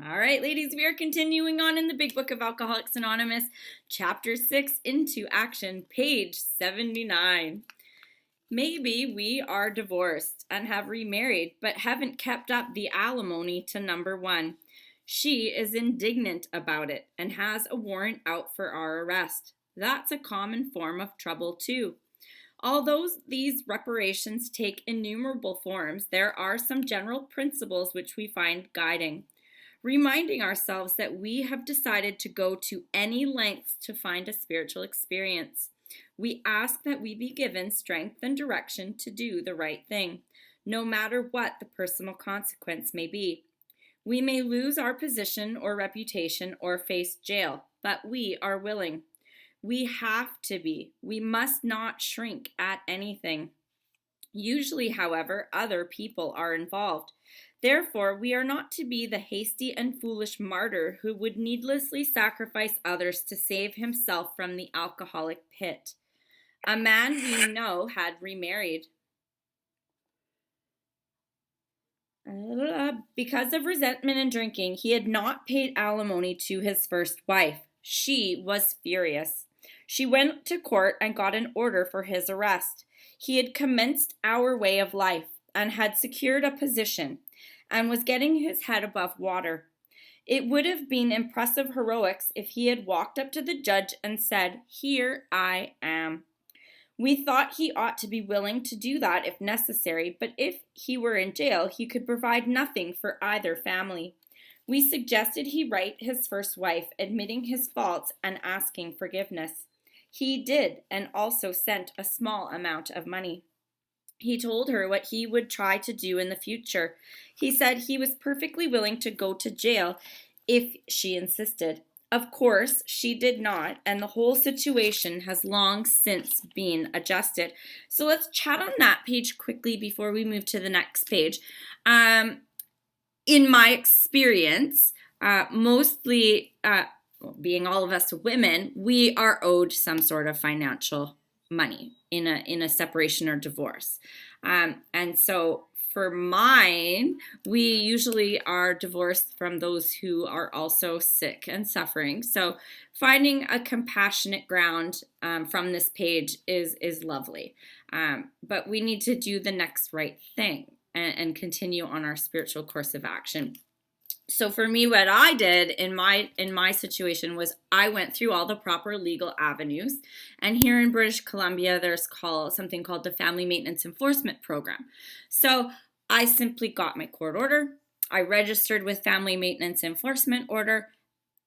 All right, ladies, we are continuing on in the Big Book of Alcoholics Anonymous, Chapter 6, Into Action, page 79. Maybe we are divorced and have remarried, but haven't kept up the alimony to number one. She is indignant about it and has a warrant out for our arrest. That's a common form of trouble, too. Although these reparations take innumerable forms, there are some general principles which we find guiding. Reminding ourselves that we have decided to go to any lengths to find a spiritual experience. We ask that we be given strength and direction to do the right thing, no matter what the personal consequence may be. We may lose our position or reputation or face jail, but we are willing. We have to be. We must not shrink at anything. Usually, however, other people are involved. Therefore, we are not to be the hasty and foolish martyr who would needlessly sacrifice others to save himself from the alcoholic pit. A man we know had remarried. Because of resentment and drinking, he had not paid alimony to his first wife. She was furious. She went to court and got an order for his arrest. He had commenced our way of life and had secured a position and was getting his head above water. It would have been impressive heroics if he had walked up to the judge and said, "Here I am." We thought he ought to be willing to do that if necessary, but if he were in jail, he could provide nothing for either family. We suggested he write his first wife, admitting his faults and asking forgiveness. He did, and also sent a small amount of money. He told her what he would try to do in the future. He said he was perfectly willing to go to jail if she insisted. Of course, she did not, and the whole situation has long since been adjusted. So let's chat on that page quickly before we move to the next page. In my experience, mostly being all of us women, we are owed some sort of financial money in a separation or divorce. And so for mine, we usually are divorced from those who are also sick and suffering. So finding a compassionate ground from this page is lovely. But we need to do the next right thing and continue on our spiritual course of action. So for me, what I did in my situation was I went through all the proper legal avenues. And here in British Columbia, there's something called the Family Maintenance Enforcement Program. So I simply got my court order. I registered with Family Maintenance Enforcement Order,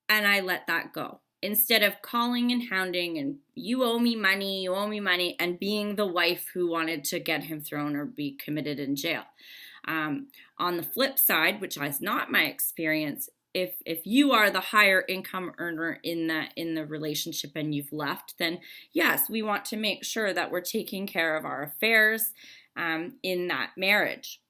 and I let that go. Instead of calling and hounding and you owe me money, and being the wife who wanted to get him thrown or be committed in jail. On the flip side, which is not my experience, if you are the higher income earner in the relationship and you've left, then yes, we want to make sure that we're taking care of our affairs in that marriage.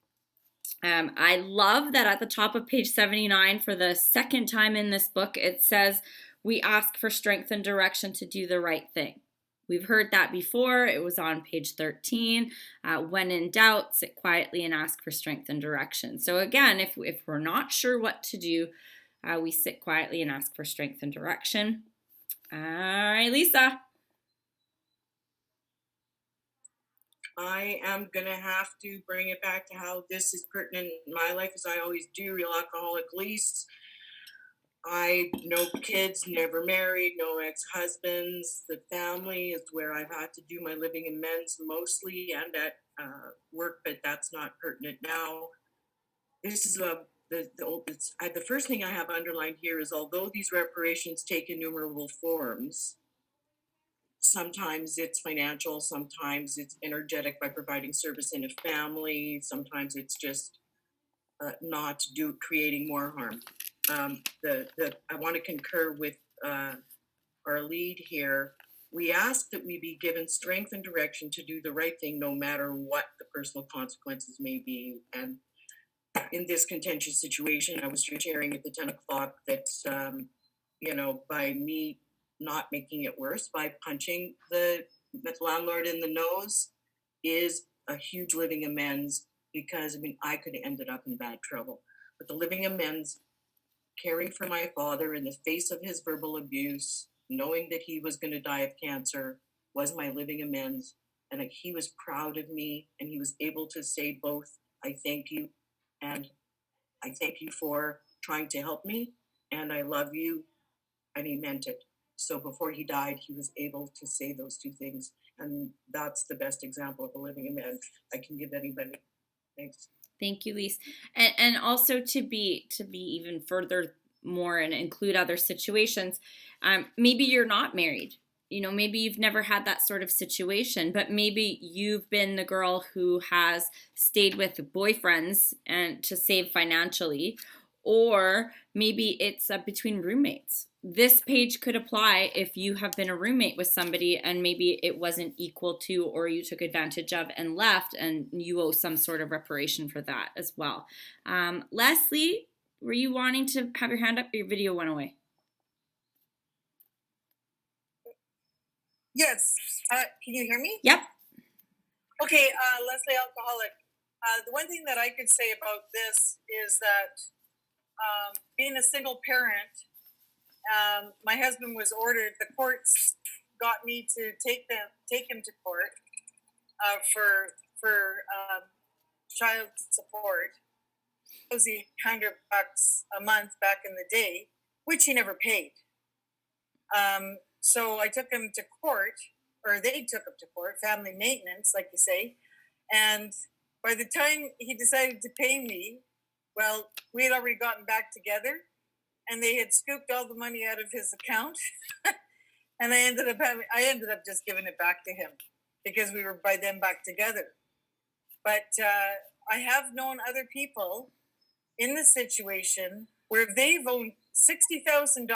I love that at the top of page 79, for the second time in this book, it says, we ask for strength and direction to do the right thing. We've heard that before. It was on page 13. When in doubt, sit quietly and ask for strength and direction. So again, if we're not sure what to do, we sit quietly and ask for strength and direction. All right, Lisa. I am going to have to bring it back to how this is pertinent in my life, as I always do. Real Alcoholic Lise. I no kids, never married, no ex-husbands. The family is where I've had to do my living amends mostly, and at work, but that's not pertinent now. This is the first thing I have underlined here is, although these reparations take innumerable forms, sometimes it's financial, sometimes it's energetic by providing service in a family, sometimes it's just not creating more harm. I want to concur with our lead here. We ask that we be given strength and direction to do the right thing, no matter what the personal consequences may be. And in this contentious situation, I was sharing at the 10 o'clock that, by me not making it worse by punching the landlord in the nose is a huge living amends, because I could have ended up in bad trouble. But the living amends caring for my father in the face of his verbal abuse, knowing that he was going to die of cancer, was my living amends. And he was proud of me, and he was able to say both, I thank you, and I thank you for trying to help me, and I love you, and he meant it. So before he died, he was able to say those two things. And that's the best example of a living amends I can give anybody. Thanks. Thank you, Lise. And also to be even further more and include other situations. Maybe you're not married. You know, maybe you've never had that sort of situation, but maybe you've been the girl who has stayed with boyfriends and to save financially, or maybe it's between roommates. This page could apply if you have been a roommate with somebody and maybe it wasn't equal to, or you took advantage of and left, and you owe some sort of reparation for that as well. Leslie, were you wanting to have your hand up? Your video went away. Yes. Can you hear me? Yep. Okay, Leslie, alcoholic. The one thing that I could say about this is that being a single parent, my husband was ordered. The courts got me to take him to court for child support. It was $100 a month back in the day, which he never paid. So I took him to court, or they took him to court, family maintenance, like you say. And by the time he decided to pay me, well, we had already gotten back together, and they had scooped all the money out of his account. And I ended up just giving it back to him because we were by then back together. But I have known other people in the situation where they've owed $60,000,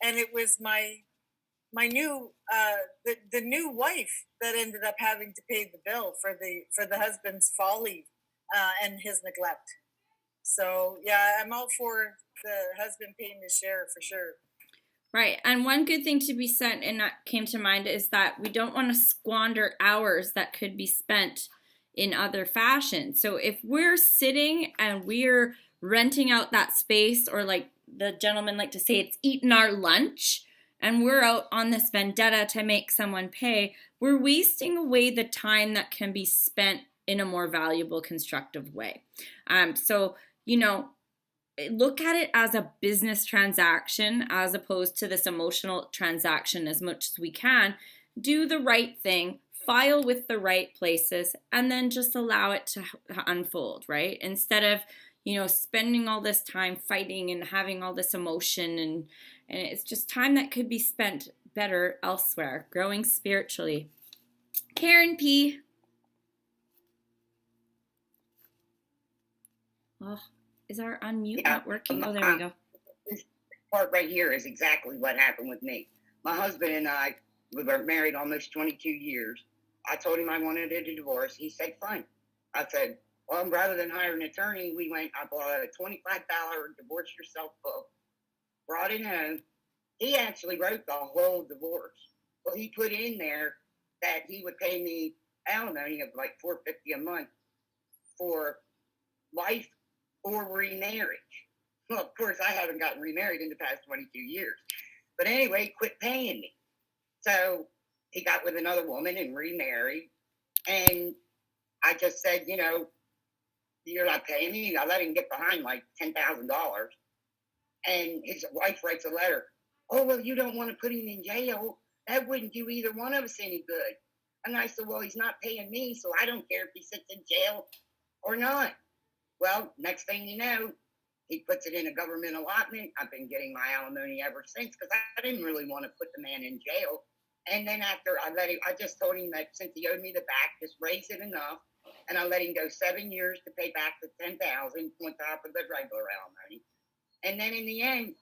and it was my new the new wife that ended up having to pay the bill for the husband's folly and his neglect. So yeah, I'm all for the husband paying his share for sure. Right. And one good thing to be said, and that came to mind, is that we don't want to squander hours that could be spent in other fashions. So if we're sitting and we're renting out that space, or like the gentlemen like to say, it's eating our lunch, and we're out on this vendetta to make someone pay, we're wasting away the time that can be spent in a more valuable, constructive way. So, you know, look at it as a business transaction as opposed to this emotional transaction as much as we can. Do the right thing, file with the right places, and then just allow it to unfold, right? Instead of, you know, spending all this time fighting and having all this emotion, and it's just time that could be spent better elsewhere, growing spiritually. Karen P. Oh, is our unmute not working? Oh, there we go. This part right here is exactly what happened with me. My husband and I, we were married almost 22 years. I told him I wanted a divorce. He said, fine. I said, well, rather than hire an attorney, I bought a $25 divorce yourself book, brought it home. He actually wrote the whole divorce. Well, he put in there that he would pay me alimony of like $450 a month for life or remarriage. Well, of course, I haven't gotten remarried in the past 22 years. But anyway, he quit paying me. So he got with another woman and remarried. And I just said, you know, you're not paying me. I let him get behind like $10,000. And his wife writes a letter. Oh, well, you don't want to put him in jail. That wouldn't do either one of us any good. And I said, well, he's not paying me, so I don't care if he sits in jail or not. Well, next thing you know, he puts it in a government allotment. I've been getting my alimony ever since because I didn't really want to put the man in jail. And then after I just told him that since he owed me the back, just raise it enough. And I let him go 7 years to pay back the $10,000 on top of the regular alimony. And then in the end,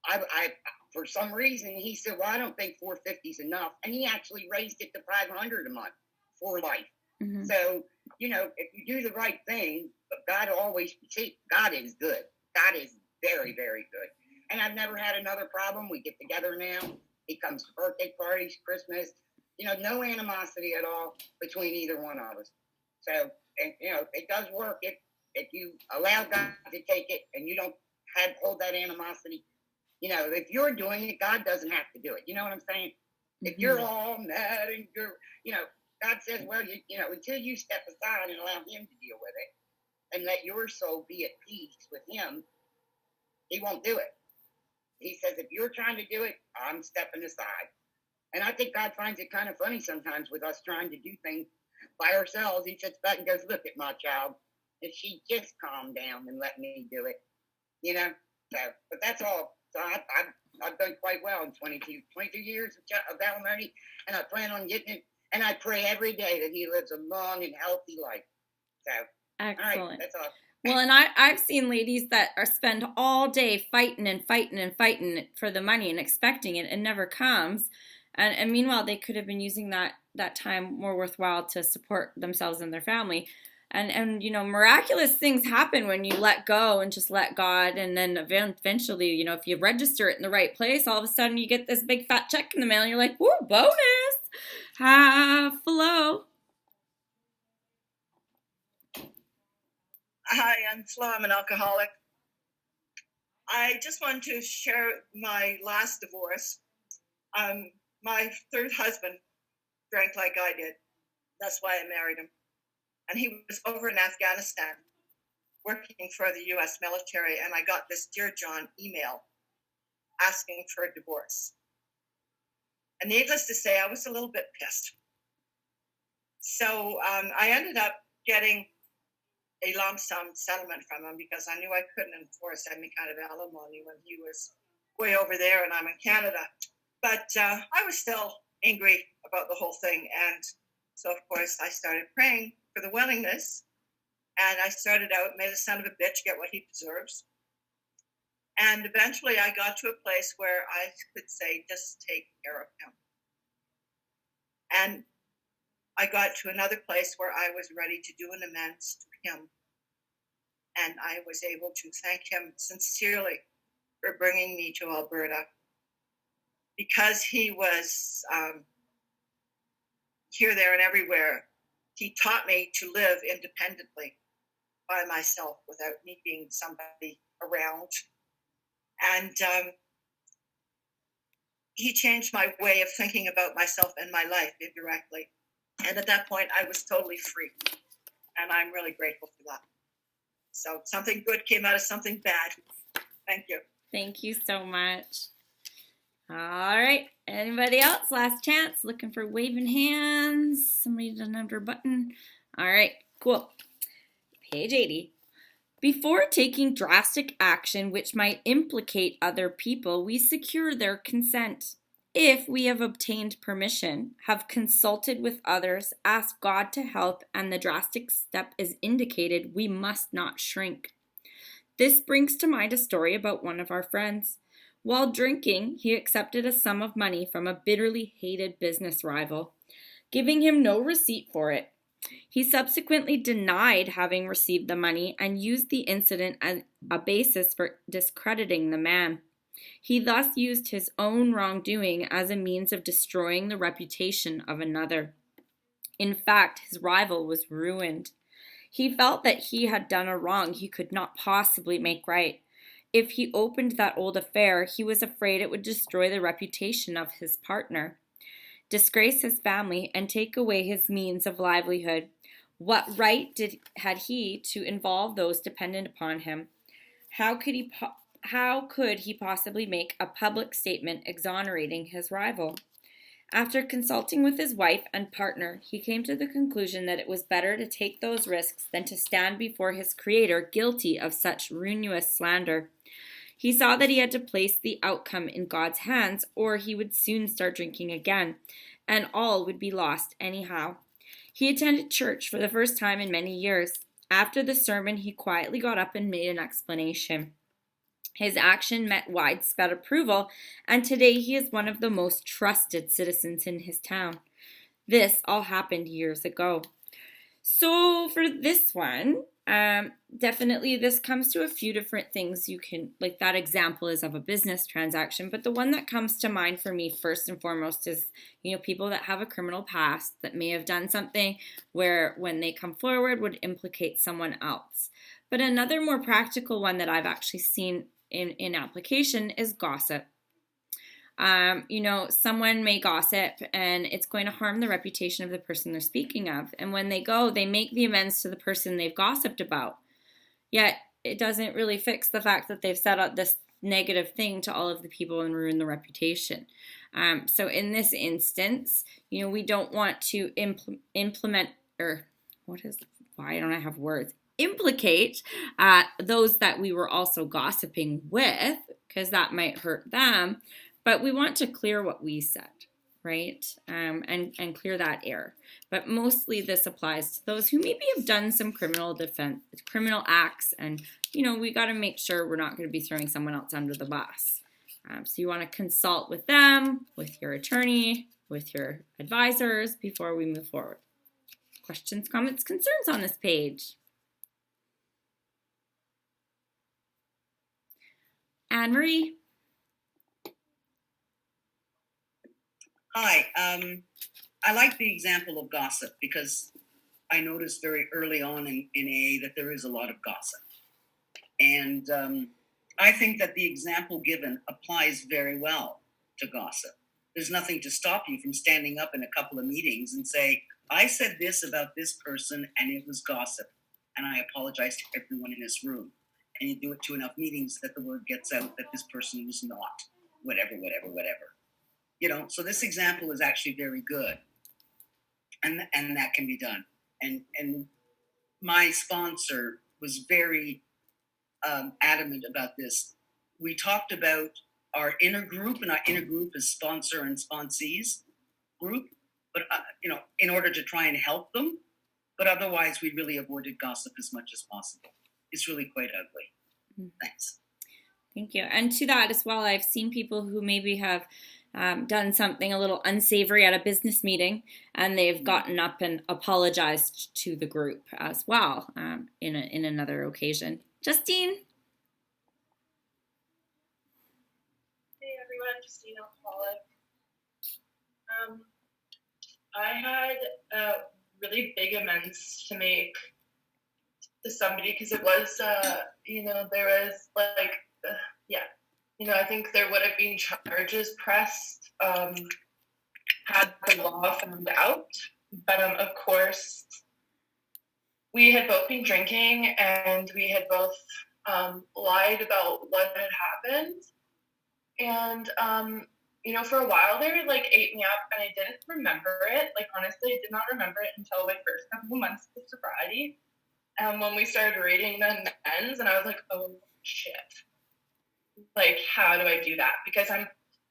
I for some reason, he said, well, I don't think 450 is enough. And he actually raised it to 500 a month for life. Mm-hmm. So, you know, if you do the right thing, God God is good. God is very, very good. And I've never had another problem. We get together now. He comes to birthday parties, Christmas, you know, no animosity at all between either one of us. So, and, you know, it does work if you allow God to take it and you don't hold that animosity. You know, if you're doing it, God doesn't have to do it. You know what I'm saying? If you're all mad and God says, well, until you step aside and allow him to deal with it and let your soul be at peace with him, he won't do it. He says, if you're trying to do it, I'm stepping aside. And I think God finds it kind of funny sometimes with us trying to do things by ourselves. He sits back and goes, look at my child. If she just calmed down and let me do it, So, but that's all. So I've done quite well in 22 years of alimony, and I plan on getting it. And I pray every day that he lives a long and healthy life. So, Excellent. all right, that's all. Well, and I've seen ladies that spend all day fighting and fighting and fighting for the money and expecting it and never comes. And meanwhile, they could have been using that time more worthwhile to support themselves and their family. And miraculous things happen when you let go and just let God. And then eventually, if you register it in the right place, all of a sudden you get this big fat check in the mail and you're like, woo, bonus. Hello. Hi, I'm Flo. I'm an alcoholic. I just wanted to share my last divorce. My third husband drank like I did. That's why I married him. And he was over in Afghanistan working for the U.S. military, and I got this Dear John email asking for a divorce. And needless to say, I was a little bit pissed. So I ended up getting a lump sum settlement from him because I knew I couldn't enforce any kind of alimony when he was way over there and I'm in Canada. But I was still angry about the whole thing. And so, of course, I started praying for the willingness. And I started out, may the son of a bitch get what he deserves. And eventually I got to a place where I could say, just take care of him. And I got to another place where I was ready to do an amends to him. And I was able to thank him sincerely for bringing me to Alberta. Because he was here, there, and everywhere, he taught me to live independently by myself without me being somebody around. And he changed my way of thinking about myself and my life indirectly. And at that point, I was totally free. And I'm really grateful for that. So something good came out of something bad. Thank you. Thank you so much. All right. Anybody else? Last chance. Looking for waving hands. Somebody doesn't have their button. All right. Cool. Page 80. Before taking drastic action which might implicate other people, we secure their consent. If we have obtained permission, have consulted with others, asked God to help, and the drastic step is indicated, we must not shrink. This brings to mind a story about one of our friends. While drinking, he accepted a sum of money from a bitterly hated business rival, giving him no receipt for it. He subsequently denied having received the money and used the incident as a basis for discrediting the man. He thus used his own wrongdoing as a means of destroying the reputation of another. In fact, his rival was ruined. He felt that he had done a wrong he could not possibly make right. If he opened that old affair, he was afraid it would destroy the reputation of his partner, disgrace his family, and take away his means of livelihood. What right had he to involve those dependent upon him? How could he possibly make a public statement exonerating his rival? After consulting with his wife and partner, he came to the conclusion that it was better to take those risks than to stand before his Creator guilty of such ruinous slander. He saw that he had to place the outcome in God's hands, or he would soon start drinking again, and all would be lost anyhow. He attended church for the first time in many years. After the sermon, he quietly got up and made an explanation. His action met widespread approval, and today he is one of the most trusted citizens in his town. This all happened years ago. So for this one, definitely this comes to a few different things you can, like that example is of a business transaction, but the one that comes to mind for me first and foremost is, people that have a criminal past that may have done something where when they come forward would implicate someone else. But another more practical one that I've actually seen in application is gossip. Someone may gossip and it's going to harm the reputation of the person they're speaking of. And when they go, they make the amends to the person they've gossiped about. Yet it doesn't really fix the fact that they've set up this negative thing to all of the people and ruin the reputation. So in this instance, we don't want to implicate those that we were also gossiping with, because that might hurt them. But we want to clear what we said, right? And clear that air. But mostly this applies to those who maybe have done some criminal acts, and we got to make sure we're not going to be throwing someone else under the bus. So you want to consult with them, with your attorney, with your advisors before we move forward. Questions, comments, concerns on this page? Anne-Marie? Hi. I like the example of gossip because I noticed very early on in AA that there is a lot of gossip. And I think that the example given applies very well to gossip. There's nothing to stop you from standing up in a couple of meetings and say, I said this about this person and it was gossip. And I apologize to everyone in this room. And you do it to enough meetings that the word gets out that this person was not, whatever. So this example is actually very good. And that can be done. And my sponsor was very adamant about this. We talked about our inner group, and our inner group is sponsor and sponsees group, but in order to try and help them. But otherwise, we really avoided gossip as much as possible. It's really quite ugly. Thanks. Thank you. And to that as well, I've seen people who maybe have done something a little unsavory at a business meeting, and they've gotten up and apologized to the group as well in another occasion. Justine? Hey everyone, Justine Alcoholic. I had really big amends to make to somebody because it was, there was I think there would have been charges pressed had the law found out. But of course, we had both been drinking and we had both lied about what had happened. And, for a while there, it ate me up and I didn't remember it. Honestly, I did not remember it until my first couple months of sobriety. And when we started reading the amends, and I was like, oh shit. How do I do that?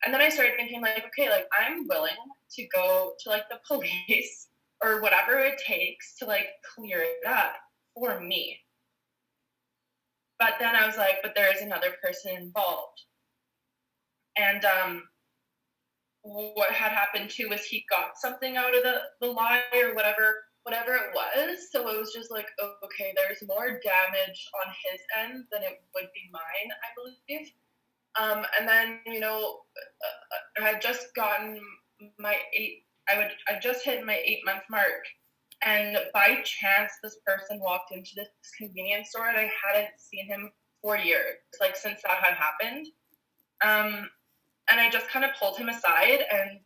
And then I started thinking I'm willing to go to the police or whatever it takes to clear it up for me. But then I was like, but there is another person involved. And what had happened too was he got something out of the lie or whatever it was. So it was just okay, there's more damage on his end than it would be mine, I believe. And then, I had just gotten I just hit my 8-month mark. And by chance, this person walked into this convenience store and I hadn't seen him for years, since that had happened. And I just kind of pulled him aside and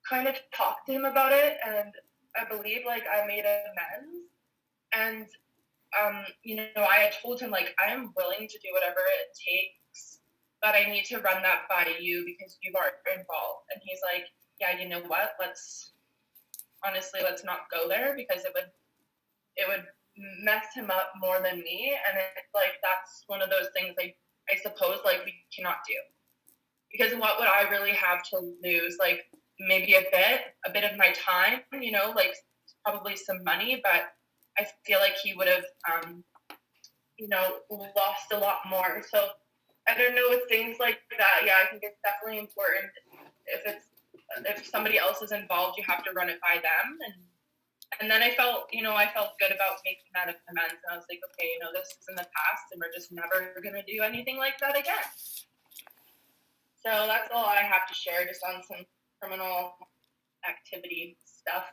kind of talked to him about it. And I believe I made amends. And, I had told him I am willing to do whatever it takes, but I need to run that by you because you are involved. And he's like, yeah, you know what? Let's not go there because it would mess him up more than me. And it's that's one of those things I suppose we cannot do. Because what would I really have to lose? Maybe a bit of my time, probably some money, but I feel he would have, lost a lot more. So I don't know, with things like that. Yeah, I think it's definitely important. If somebody else is involved, you have to run it by them. And then I felt good about making that amends. And I was like, okay, this is in the past and we're just never going to do anything like that again. So that's all I have to share just on some criminal activity stuff.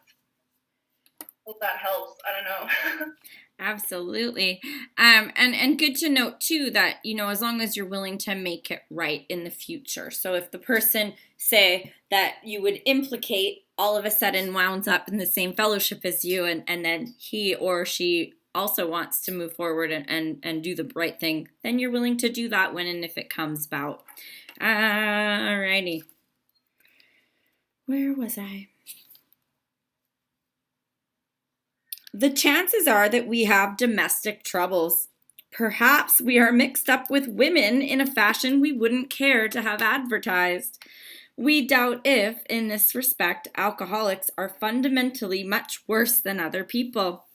Hope that helps. I don't know. Absolutely. And good to note too that, as long as you're willing to make it right in the future. So if the person, say, that you would implicate all of a sudden wounds up in the same fellowship as you, and then he or she also wants to move forward and do the right thing, then you're willing to do that when and if it comes about. Alrighty. Where was I? The chances are that we have domestic troubles. Perhaps we are mixed up with women in a fashion we wouldn't care to have advertised. We doubt if, in this respect, alcoholics are fundamentally much worse than other people.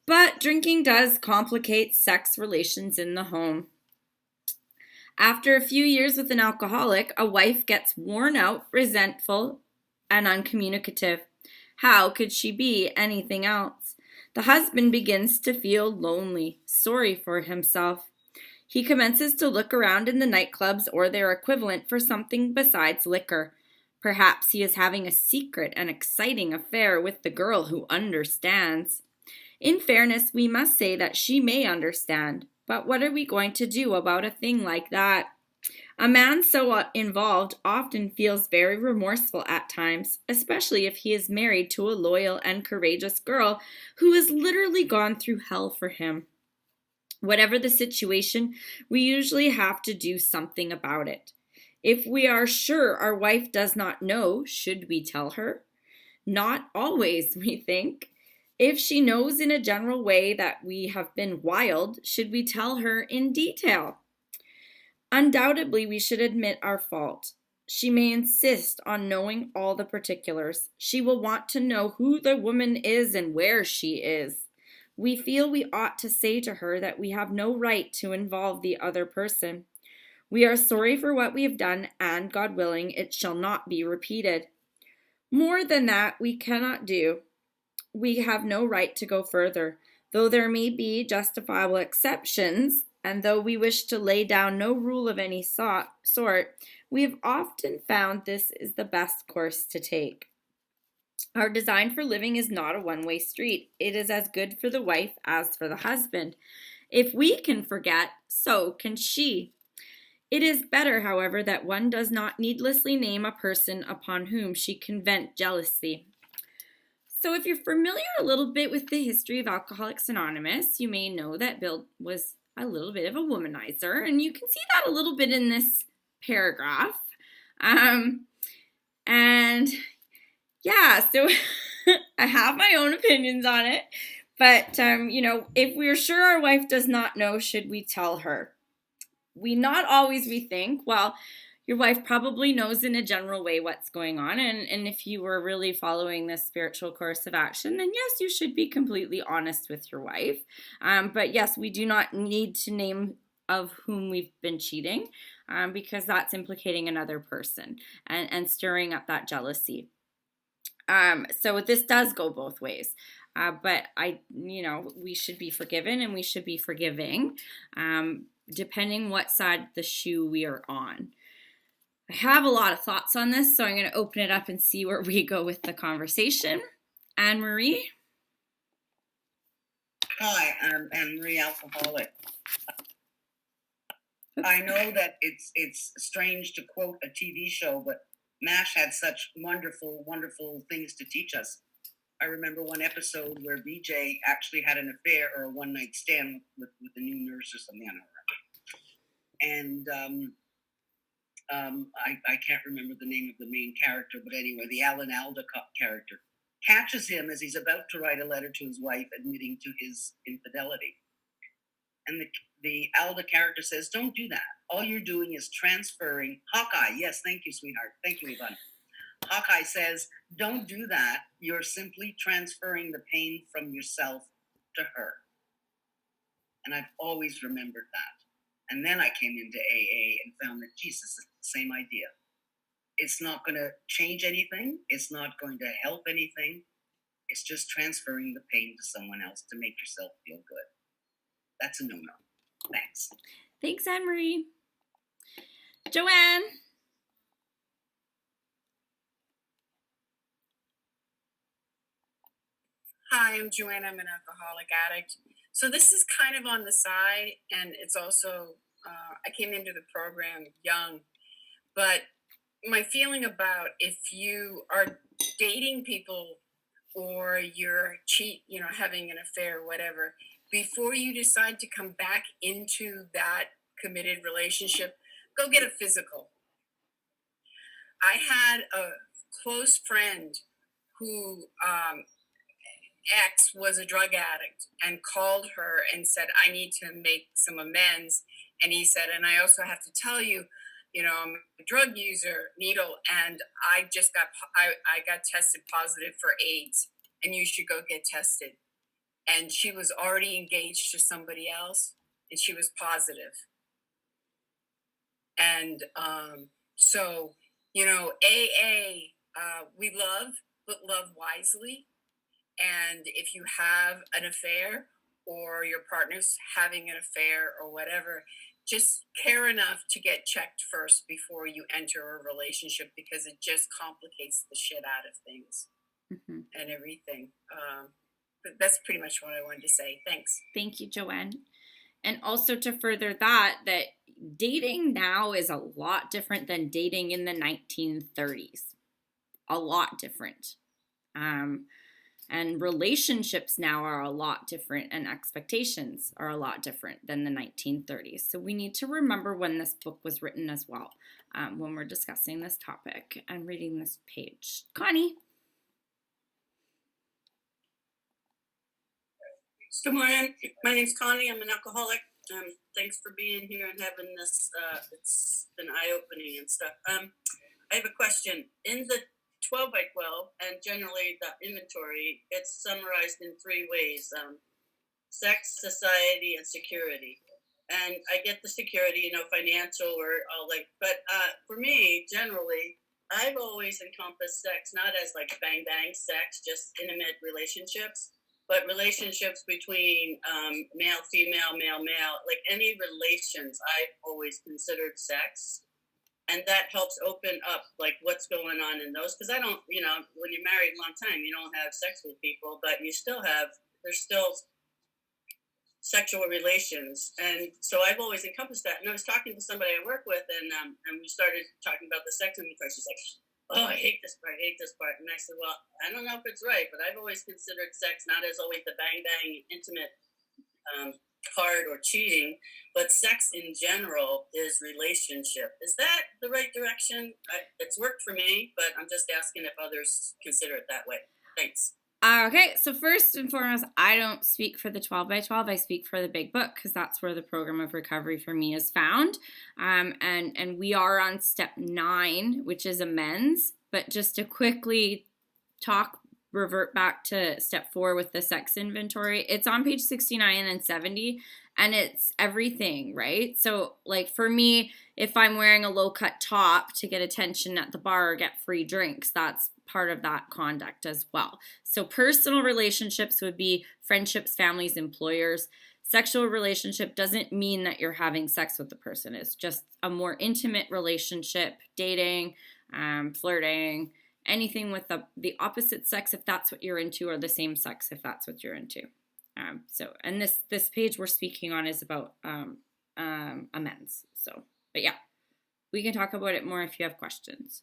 But drinking does complicate sex relations in the home. After a few years with an alcoholic, a wife gets worn out, resentful, and uncommunicative. How could she be anything else? The husband begins to feel lonely, sorry for himself. He commences to look around in the nightclubs or their equivalent for something besides liquor. Perhaps he is having a secret and exciting affair with the girl who understands. In fairness, we must say that she may understand, but what are we going to do about a thing like that? A man so involved often feels very remorseful at times, especially if he is married to a loyal and courageous girl who has literally gone through hell for him. Whatever the situation, we usually have to do something about it. If we are sure our wife does not know, should we tell her? Not always, we think. If she knows in a general way that we have been wild, should we tell her in detail? Undoubtedly, we should admit our fault. She may insist on knowing all the particulars. She will want to know who the woman is and where she is. We feel we ought to say to her that we have no right to involve the other person. We are sorry for what we have done, and, God willing, it shall not be repeated. More than that we cannot do. We have no right to go further, though there may be justifiable exceptions, and though we wish to lay down no rule of any sort, we have often found this is the best course to take. Our design for living is not a one-way street. It is as good for the wife as for the husband. If we can forget, so can she. It is better, however, that one does not needlessly name a person upon whom she can vent jealousy. So if you're familiar a little bit with the history of Alcoholics Anonymous, you may know that Bill was a little bit of a womanizer, and you can see that a little bit in this paragraph. And yeah, so I have my own opinions on it, but if we're sure our wife does not know, should we tell her? We think, well, your wife probably knows in a general way what's going on, and if you were really following this spiritual course of action, then yes, you should be completely honest with your wife. But yes, we do not need to name of whom we've been cheating, because that's implicating another person and stirring up that jealousy. So this does go both ways. But we should be forgiven and we should be forgiving, depending what side of the shoe we are on. I have a lot of thoughts on this, so I'm going to open it up and see where we go with the conversation. Anne-Marie? Hi, I'm Anne-Marie, alcoholic. I know that it's strange to quote a TV show, but MASH had such wonderful, wonderful things to teach us. I remember one episode where BJ actually had an affair or a one-night stand with a new nurse or something, I don't remember. And I can't remember the name of the main character, but anyway, the Alan Alda character catches him as he's about to write a letter to his wife admitting to his infidelity. And the Alda character says, don't do that. All you're doing is transferring. Hawkeye, yes, thank you, sweetheart. Thank you, Yvonne. Hawkeye says, don't do that. You're simply transferring the pain from yourself to her. And I've always remembered that. And then I came into AA and found that Jesus is the same idea. It's not going to change anything. It's not going to help anything. It's just transferring the pain to someone else to make yourself feel good. That's a no-no. Thanks. Thanks, Anne-Marie. Joanne? Hi, I'm Joanna. I'm an alcoholic addict. So this is kind of on the side, and it's also, I came into the program young, but my feeling about if you are dating people or you're having an affair, whatever, before you decide to come back into that committed relationship, go get a physical. I had a close friend who ex was a drug addict and called her and said, I need to make some amends. And he said, and I also have to tell you, I'm a drug user, needle, and I got tested positive for AIDS, and you should go get tested. And she was already engaged to somebody else, and she was positive. And so, AA, we love, but love wisely. And if you have an affair or your partner's having an affair or whatever, just care enough to get checked first before you enter a relationship, because it just complicates the shit out of things Mhm. and everything. But that's pretty much what I wanted to say. Thanks. Thank you, Joanne. And also to further that dating now is a lot different than dating in the 1930s. A lot different. And relationships now are a lot different, and expectations are a lot different than the 1930s. So we need to remember when this book was written as well, when we're discussing this topic and reading this page. Connie? Good morning. My name's Connie. I'm an alcoholic. Thanks for being here and having this. It's been eye-opening and stuff. I have a question. In the 12 by 12 and generally the inventory, it's summarized in 3 ways: sex, society, and security. And I get the security, financial or all but for me, generally, I've always encompassed sex not as like bang bang sex, just intimate relationships, but relationships between male, female, male, male, like any relations I've always considered sex. And that helps open up like what's going on in those. Because I don't, when you're married a long time, you don't have sex with people, but there's still sexual relations. And so I've always encompassed that. And I was talking to somebody I work with, and we started talking about the sex inventory. She's like, oh, I hate this part. And I said, well, I don't know if it's right, but I've always considered sex not as always the bang bang intimate part or cheating, but sex in general is relationship. Is that the right direction? It's worked for me, but I'm just asking if others consider it that way. Thanks. Okay, so first and foremost, I don't speak for the 12 by 12. I speak for the big book, because that's where the program of recovery for me is found. And we are on step 9, which is amends. But just to quickly revert back to step 4 with the sex inventory, it's on page 69 and 70, and it's everything, right? So like for me, if I'm wearing a low cut top to get attention at the bar or get free drinks, that's part of that conduct as well. So personal relationships would be friendships, families, employers. Sexual relationship doesn't mean that you're having sex with the person. It's just a more intimate relationship, dating, flirting, anything with the opposite sex if that's what you're into, or the same sex if that's what you're into. And this page we're speaking on is about amends. So, but yeah, we can talk about it more if you have questions.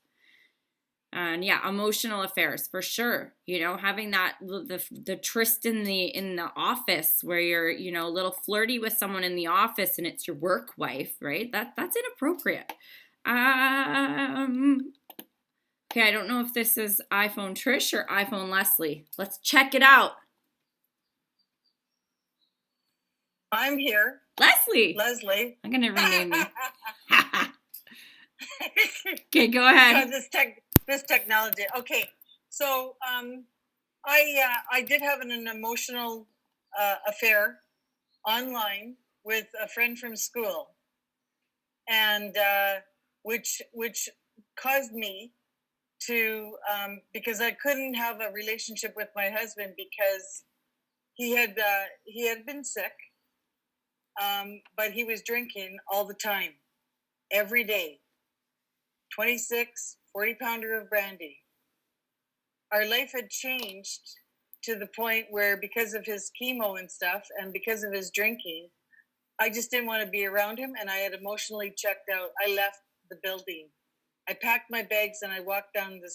And yeah, emotional affairs for sure. Having that the tryst in the office where you're a little flirty with someone in the office and it's your work wife, right? That's inappropriate. Okay, I don't know if this is iPhone Trish or iPhone Leslie. Let's check it out. I'm here. Leslie. I'm gonna rename you. Okay, go ahead. This technology. Okay, so I did have an emotional affair online with a friend from school, and which caused me to because I couldn't have a relationship with my husband because he had been sick, but he was drinking all the time, every day. 26, 40-pounder of brandy. Our life had changed to the point where, because of his chemo and stuff and because of his drinking, I just didn't want to be around him, and I had emotionally checked out. I left the building. I packed my bags and I walked down the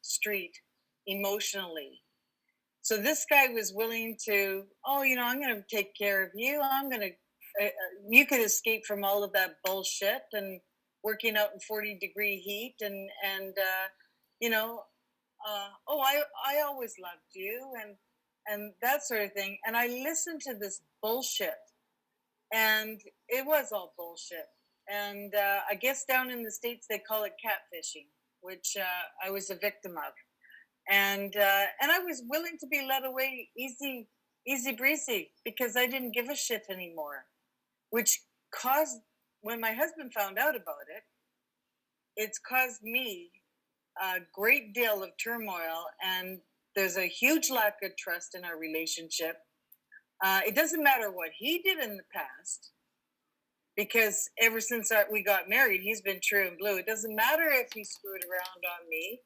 street emotionally. So this guy was willing to, oh, you know, I'm going to take care of you. You could escape from all of that bullshit and working out in 40-degree heat and you know, oh, I always loved you and that sort of thing. And I listened to this bullshit, and it was all bullshit. And I guess down in the States they call it catfishing, which I was a victim of. And I was willing to be led away easy breezy because I didn't give a shit anymore, which caused, when my husband found out about it, it's caused me a great deal of turmoil, and there's a huge lack of trust in our relationship. It doesn't matter what he did in the past, because ever since we got married, he's been true and blue. It doesn't matter if he screwed around on me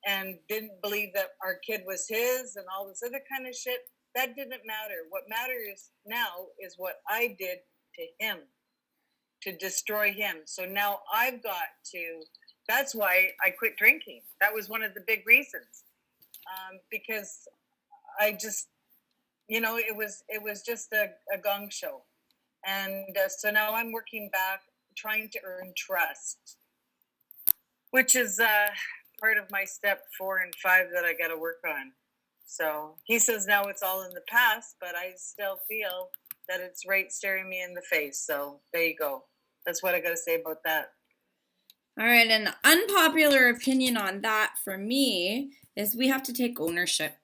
and didn't believe that our kid was his and all this other kind of shit. That didn't matter. What matters now is what I did to him to destroy him. So now I've got to, that's why I quit drinking. That was one of the big reasons. Because I just, you know, it was just a gong show. And so now I'm working back, trying to earn trust, which is part of my step 4 and 5 that I got to work on. So he says now it's all in the past, but I still feel that it's right staring me in the face. So there you go. That's what I got to say about that. All right, an unpopular opinion on that for me is we have to take ownership,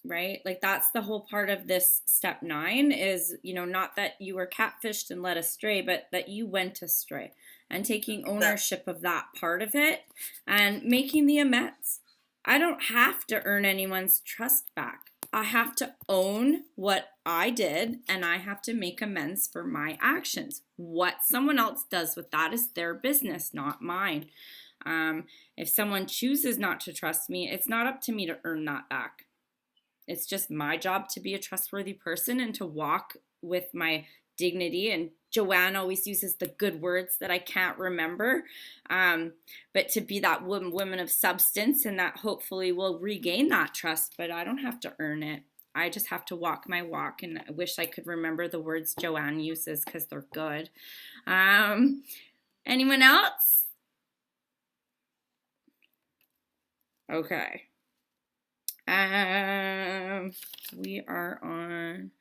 right? Like that's the whole part of this step 9 is, you know, not that you were catfished and led astray, but that you went astray, and taking ownership of that part of it and making the amends. I don't have to earn anyone's trust back. I have to own what I did, and I have to make amends for my actions. What someone else does with that is their business, not mine. If someone chooses not to trust me, it's not up to me to earn that back. It's just my job to be a trustworthy person and to walk with my dignity. And Joanne always uses the good words that I can't remember. But to be that woman of substance, and that hopefully will regain that trust, but I don't have to earn it. I just have to walk my walk, and I wish I could remember the words Joanne uses because they're good. Anyone else? Okay. We are on.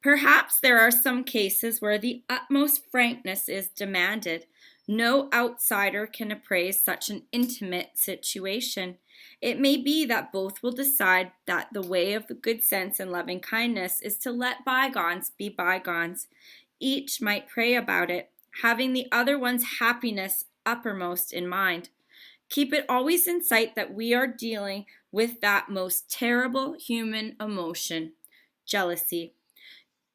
Perhaps there are some cases where the utmost frankness is demanded. No outsider can appraise such an intimate situation. It may be that both will decide that the way of good sense and loving kindness is to let bygones be bygones. Each might pray about it, having the other one's happiness uppermost in mind. Keep it always in sight that we are dealing with that most terrible human emotion, jealousy.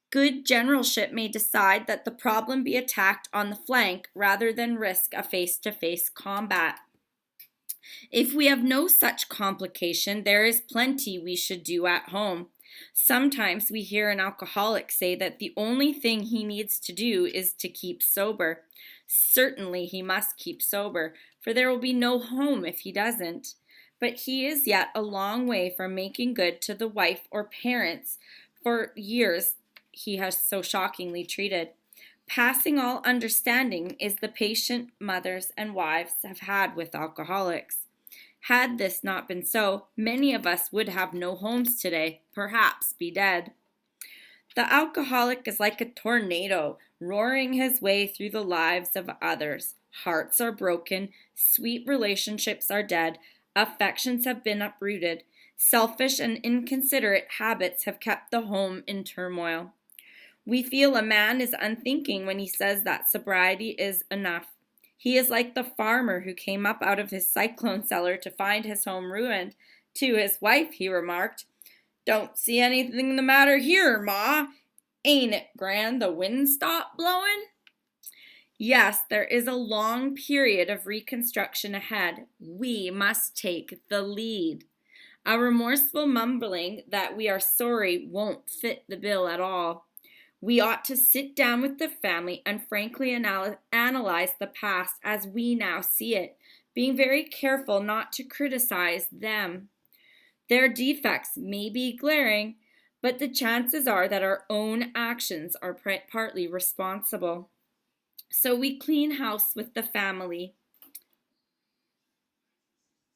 Good generalship may decide that the problem be attacked on the flank rather than risk a face-to-face combat. If we have no such complication, there is plenty we should do at home. Sometimes we hear an alcoholic say that the only thing he needs to do is to keep sober. Certainly he must keep sober, for there will be no home if he doesn't. But he is yet a long way from making good to the wife or parents for years he has so shockingly treated. Passing all understanding is the patient mothers and wives have had with alcoholics. Had this not been so, many of us would have no homes today, perhaps be dead. The alcoholic is like a tornado, roaring his way through the lives of others. Hearts are broken, sweet relationships are dead, affections have been uprooted, selfish and inconsiderate habits have kept the home in turmoil. We feel a man is unthinking when he says that sobriety is enough. He is like the farmer who came up out of his cyclone cellar to find his home ruined. To his wife, he remarked, "Don't see anything the matter here, Ma. Ain't it grand the wind stopped blowing?" Yes, there is a long period of reconstruction ahead. We must take the lead. A remorseful mumbling that we are sorry won't fit the bill at all. We ought to sit down with the family and frankly analyze the past as we now see it, being very careful not to criticize them. Their defects may be glaring, but the chances are that our own actions are partly responsible. So we clean house with the family.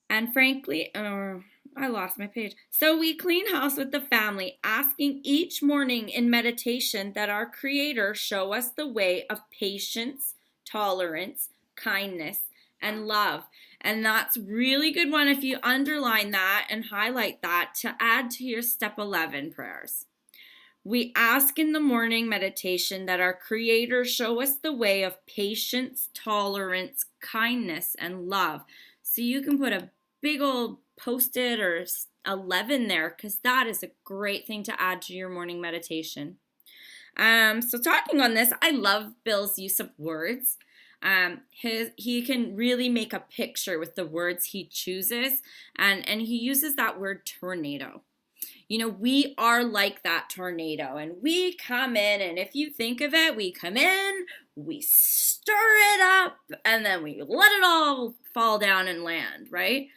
And frankly, I lost my page. So we clean house with the family, asking each morning in meditation that our Creator show us the way of patience, tolerance, kindness, and love. And that's really good one if you underline that and highlight that to add to your step 11 prayers. We ask in the morning meditation that our Creator show us the way of patience, tolerance, kindness, and love. So you can put a big old post-it or 11 there, because that is a great thing to add to your morning meditation. So talking on this, I love Bill's use of words. He can really make a picture with the words he chooses, and he uses that word tornado. You know, we are like that tornado, and we come in, and if you think of it, we come in, we stir it up, and then we let it all fall down and land, right?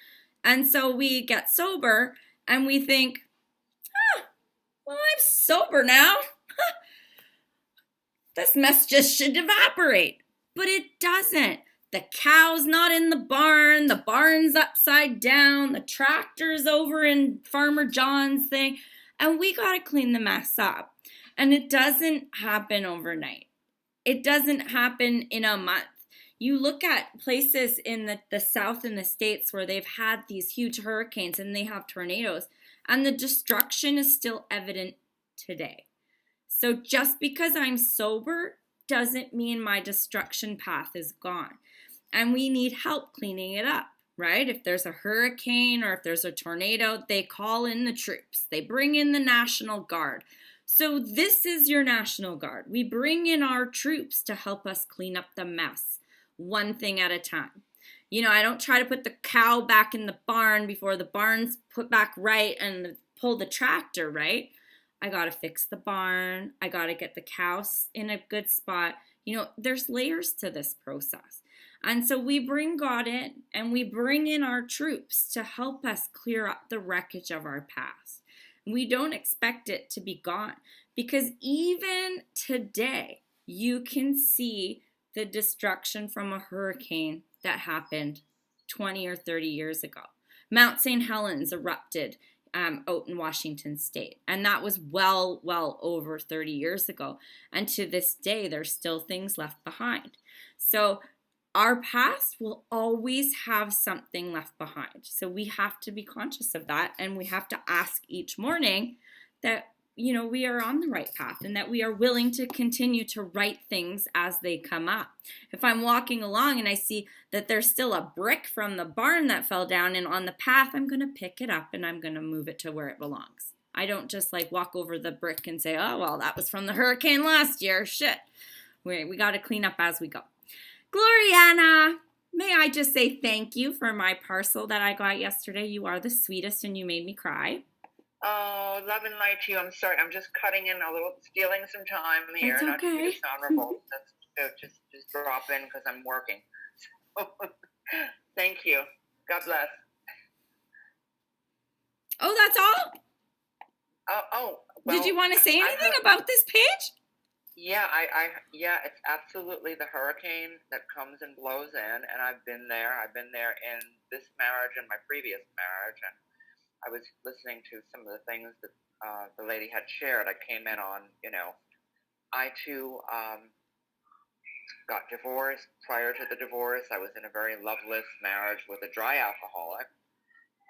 And so we get sober, and we think, well, I'm sober now. This mess just should evaporate. But it doesn't. The cow's not in the barn's upside down, the tractor's over in Farmer John's thing, and we got to clean the mess up. And it doesn't happen overnight. It doesn't happen in a month. You look at places in the South in the States where they've had these huge hurricanes and they have tornadoes, and the destruction is still evident today. So just because I'm sober doesn't mean my destruction path is gone. And we need help cleaning it up, right? If there's a hurricane or if there's a tornado, they call in the troops. They bring in the National Guard. So this is your National Guard. We bring in our troops to help us clean up the mess, one thing at a time. You know, I don't try to put the cow back in the barn before the barn's put back right and pull the tractor, right? I got to fix the barn. I got to get the cows in a good spot. You know, there's layers to this process. And so we bring God in and we bring in our troops to help us clear up the wreckage of our past. We don't expect it to be gone, because even today you can see the destruction from a hurricane that happened 20 or 30 years ago. Mount St. Helens erupted out in Washington State, and that was well over 30 years ago. And to this day, there's still things left behind. So our past will always have something left behind. So we have to be conscious of that, and we have to ask each morning that, you know, we are on the right path and that we are willing to continue to right things as they come up. If I'm walking along and I see that there's still a brick from the barn that fell down and on the path, I'm going to pick it up and I'm going to move it to where it belongs. I don't just like walk over the brick and say, oh, well, that was from the hurricane last year. Shit. We got to clean up as we go. Gloriana, may I just say thank you for my parcel that I got yesterday. You are the sweetest and you made me cry. Oh, love and light to you. I'm sorry. I'm just cutting in a little, stealing some time here. It's Not to okay. be dishonorable. Just drop in because I'm working. So, thank you. God bless. Oh, that's all? Well, did you want to say anything about this page? Yeah, yeah, it's absolutely the hurricane that comes and blows in, and I've been there. I've been there in this marriage and my previous marriage, and I was listening to some of the things that the lady had shared. I came in on, you know, I too got divorced. Prior to the divorce, I was in a very loveless marriage with a dry alcoholic,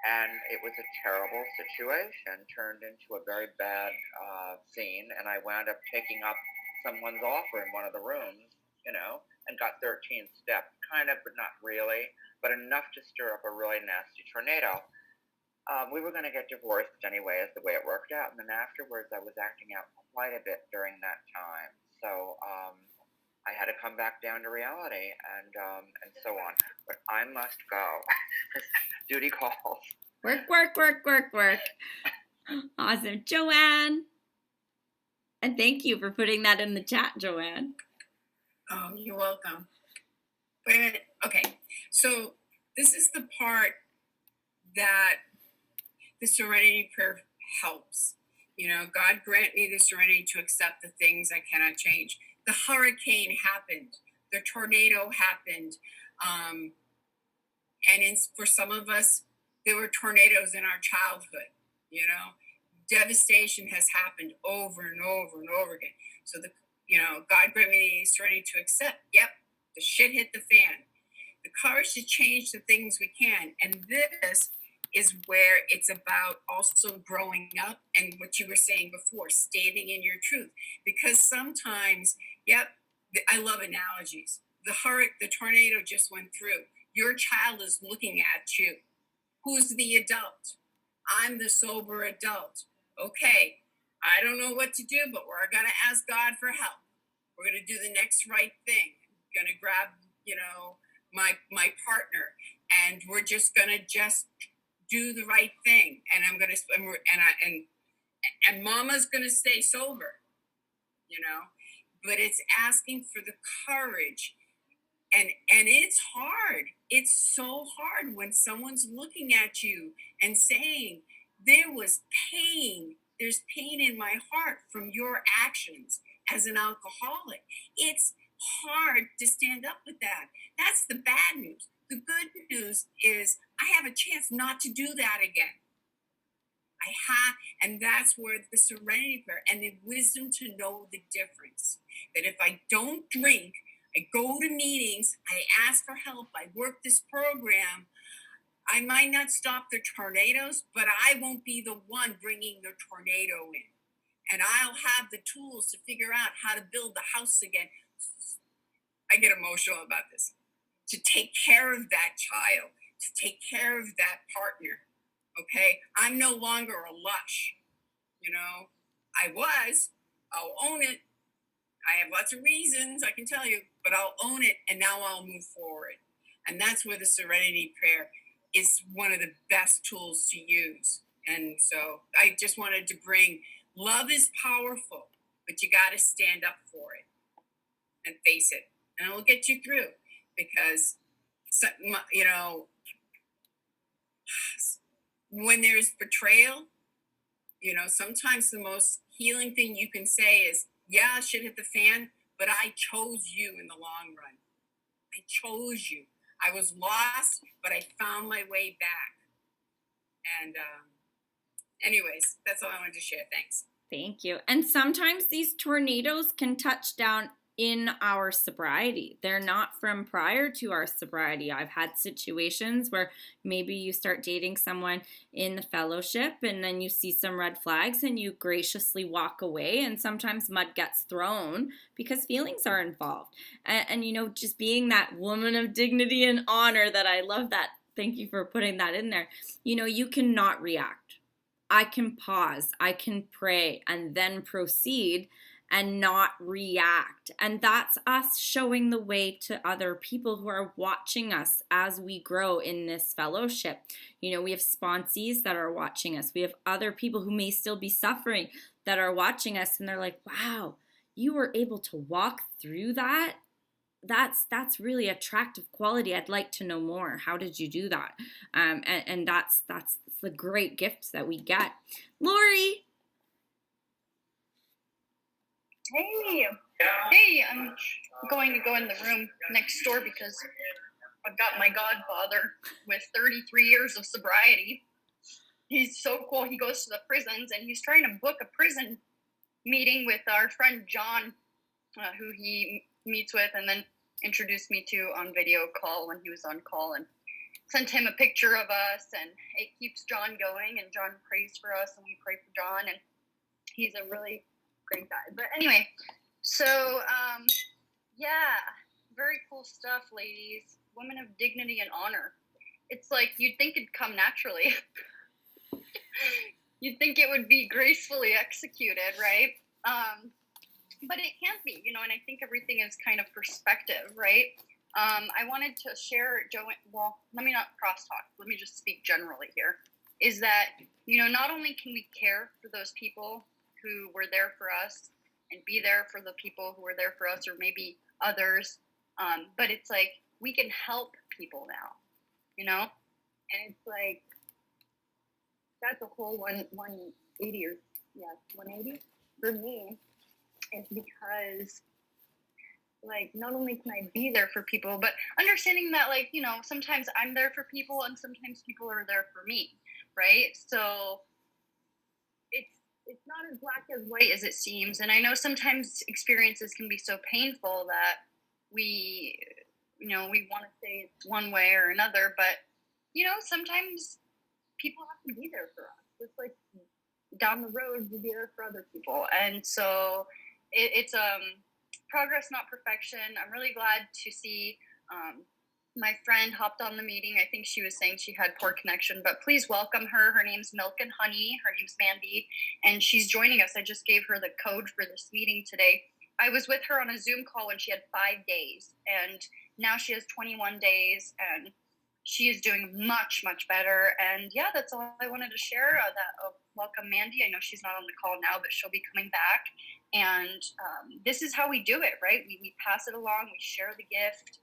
and it was a terrible situation, turned into a very bad scene, and I wound up taking up someone's offer in one of the rooms, you know, and got 13 steps, kind of, but not really, but enough to stir up a really nasty tornado. We were going to get divorced anyway, is the way it worked out, and then afterwards I was acting out quite a bit during that time, so I had to come back down to reality and so on. But I must go. Duty calls. Work. Awesome. Joanne. And thank you for putting that in the chat, Joanne. Oh, you're welcome. Wait a minute. Okay. So this is the part that the serenity prayer helps. You know, God grant me the serenity to accept the things I cannot change. The hurricane happened. The tornado happened. And for some of us, there were tornadoes in our childhood, you know. Devastation has happened over and over and over again. So God grant me the serenity to accept. Yep, the shit hit the fan. The courage to change the things we can. And this is where it's about also growing up and what you were saying before, standing in your truth. Because sometimes, I love analogies. The tornado just went through. Your child is looking at you. Who's the adult? I'm the sober adult. Okay, I don't know what to do, but we're going to ask God for help. We're going to do the next right thing. We're going to grab, my partner, and we're just going to do the right thing. And I'm going to, and mama's going to stay sober, but it's asking for the courage. And it's hard. It's so hard when someone's looking at you and saying, there was pain. There's pain in my heart from your actions as an alcoholic. It's hard to stand up with that. That's the bad news. The good news is I have a chance not to do that again. And that's where the serenity prayer and the wisdom to know the difference. That if I don't drink, I go to meetings, I ask for help, I work this program, I might not stop the tornadoes, but I won't be the one bringing the tornado in. And I'll have the tools to figure out how to build the house again. I get emotional about this. To take care of that child, to take care of that partner, okay? I'm no longer a lush, I'll own it. I have lots of reasons, I can tell you, but I'll own it, and now I'll move forward. And that's where the serenity prayer is one of the best tools to use. And so I just wanted to bring, love is powerful, but you got to stand up for it and face it. And it'll get you through, because, when there's betrayal, sometimes the most healing thing you can say is, yeah, shit hit the fan, but I chose you in the long run. I chose you. I was lost, but I found my way back. And anyways, that's all I wanted to share. Thanks. Thank you. And sometimes these tornadoes can touch down in our sobriety. They're not from prior to our sobriety. I've had situations where maybe you start dating someone in the fellowship and then you see some red flags and you graciously walk away, and sometimes mud gets thrown because feelings are involved. And just being that woman of dignity and honor that I love that. Thank you for putting that in there. You cannot react. I can pause, I can pray, and then proceed and not react. And that's us showing the way to other people who are watching us as we grow in this fellowship. We have sponsees that are watching us. We have other people who may still be suffering that are watching us, and they're like, wow, you were able to walk through that? That's really attractive quality. I'd like to know more. How did you do that? And that's the great gifts that we get. Lori. Hey, I'm going to go in the room next door because I've got my godfather with 33 years of sobriety. He's so cool. He goes to the prisons, and he's trying to book a prison meeting with our friend John, who he meets with and then introduced me to on video call when he was on call, and sent him a picture of us, and it keeps John going, and John prays for us, and we pray for John, and he's a really great guy. But anyway, so very cool stuff, ladies. Women of dignity and honor. It's like you'd think it'd come naturally. You'd think it would be gracefully executed, right? But it can't be, and I think everything is kind of perspective, right? I wanted to share, well, let me not crosstalk. Let me just speak generally here. is that, not only can we care for those people who were there for us and be there for the people who were there for us or maybe others, but it's like we can help people now, and it's like that's a whole 180 or 180 for me. Is because like not only can I be there for people, but understanding that like sometimes I'm there for people and sometimes people are there for me, right? So it's not as black as white as it seems. And I know sometimes experiences can be so painful that we want to say it's one way or another, but sometimes people have to be there for us. Just like down the road, we'll be there for other people. And so it's progress, not perfection. I'm really glad to see my friend hopped on the meeting. I think she was saying she had poor connection, but please welcome her. Her name's Milk and Honey. Her name's Mandy, and she's joining us. I just gave her the code for this meeting today. I was with her on a Zoom call when she had 5 days, and now she has 21 days, and she is doing much, much better. And yeah, that's all I wanted to share. Welcome, Mandy. I know she's not on the call now, but she'll be coming back. And this is how we do it, right? We pass it along. We share the gift.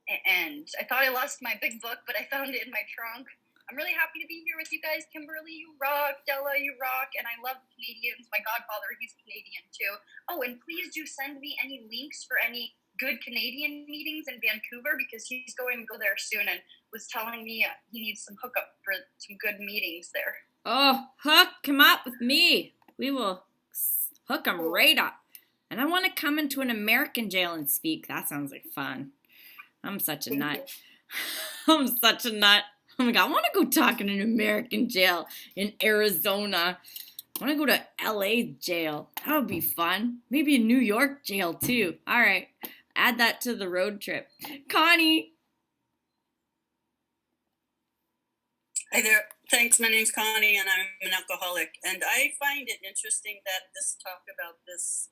And I thought I lost my big book, but I found it in my trunk. I'm really happy to be here with you guys. Kimberly, you rock. Della, you rock. And I love Canadians. My godfather, he's Canadian too. Oh, and please do send me any links for any good Canadian meetings in Vancouver, because he's going to go there soon and was telling me he needs some hookup for some good meetings there. Oh, come up with me. We will hook them right up. And I want to come into an American jail and speak. That sounds like fun. I'm such a nut. I'm such a nut. Oh my God, I want to go talk in an American jail in Arizona. I want to go to LA jail. That would be fun. Maybe a New York jail too. All right, add that to the road trip. Connie. Hi there. Thanks. My name's Connie, and I'm an alcoholic. And I find it interesting that this talk about this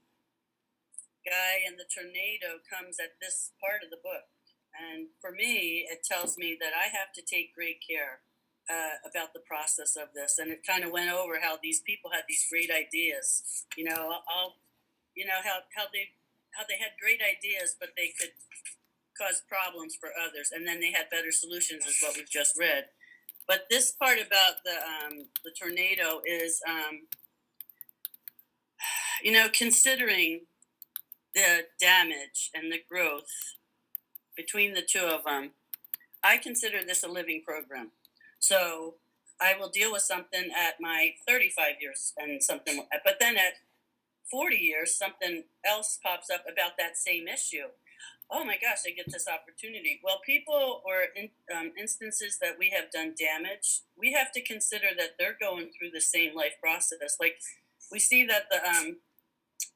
guy and the tornado comes at this part of the book. And for me, it tells me that I have to take great care about the process of this. And it kind of went over how these people had these great ideas. How they had great ideas, but they could cause problems for others, and then they had better solutions, is what we've just read. But this part about the tornado is, considering the damage and the growth between the two of them, I consider this a living program. So I will deal with something at my 35 years and something, but then at 40 years, something else pops up about that same issue. Oh my gosh, I get this opportunity. Well, people or instances that we have done damage, we have to consider that they're going through the same life process. Like we see that the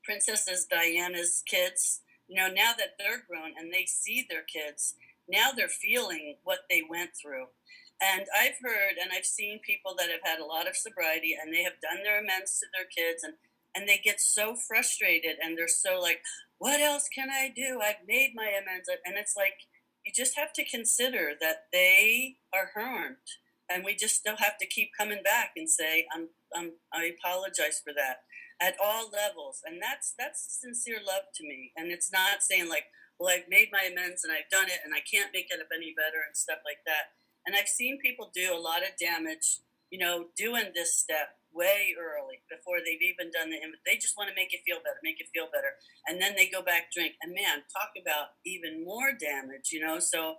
Princess Diana's kids, now that they're grown and they see their kids, now they're feeling what they went through. And I've heard and I've seen people that have had a lot of sobriety and they have done their amends to their kids, and they get so frustrated and they're so like, what else can I do? I've made my amends. And it's like, you just have to consider that they are harmed, and we just still have to keep coming back and say, I apologize for that at all levels. And that's sincere love to me. And it's not saying like, well, I've made my amends and I've done it and I can't make it up any better and stuff like that. And I've seen people do a lot of damage, doing this step way early before they've even done they just want to make it feel better. And then they go back, drink, and man, talk about even more damage, So,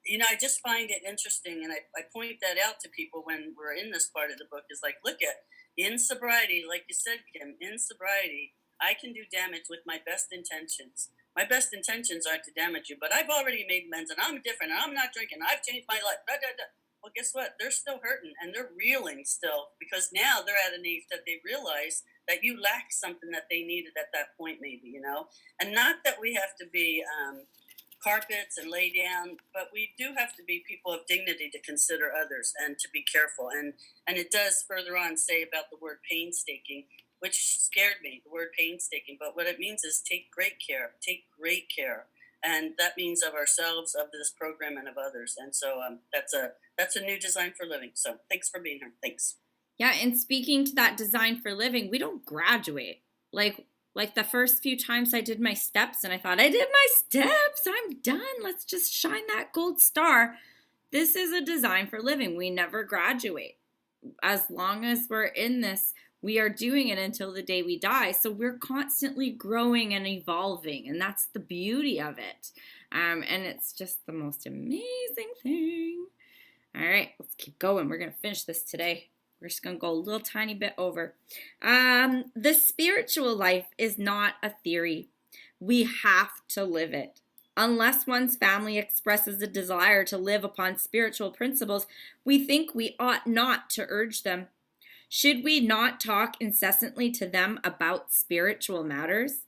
I just find it interesting. And I point that out to people when we're in this part of the book is like, look at in sobriety, like you said, Kim, in sobriety, I can do damage with my best intentions. My best intentions aren't to damage you, but I've already made amends and I'm different and I'm not drinking. I've changed my life. Da, da, da. Well, guess what? They're still hurting and they're reeling still, because now they're at an age that they realize that you lack something that they needed at that point, maybe, And not that we have to be carpets and lay down, but we do have to be people of dignity to consider others and to be careful. And it does further on say about the word painstaking, which scared me, the word painstaking. But what it means is take great care. and that means of ourselves, of this program, and of others. And so that's a new design for living. So thanks for being here. Thanks. Yeah, and speaking to that design for living, we don't graduate. Like the first few times I did my steps and I thought, I did my steps, I'm done. Let's just shine that gold star. This is a design for living. We never graduate. As long as we're in this, we are doing it until the day we die. So we're constantly growing and evolving, and that's the beauty of it. And it's just the most amazing thing. All right, let's keep going. We're going to finish this today. We're just going to go a little tiny bit over. The spiritual life is not a theory. We have to live it. Unless one's family expresses a desire to live upon spiritual principles, we think we ought not to urge them. Should we not talk incessantly to them about spiritual matters?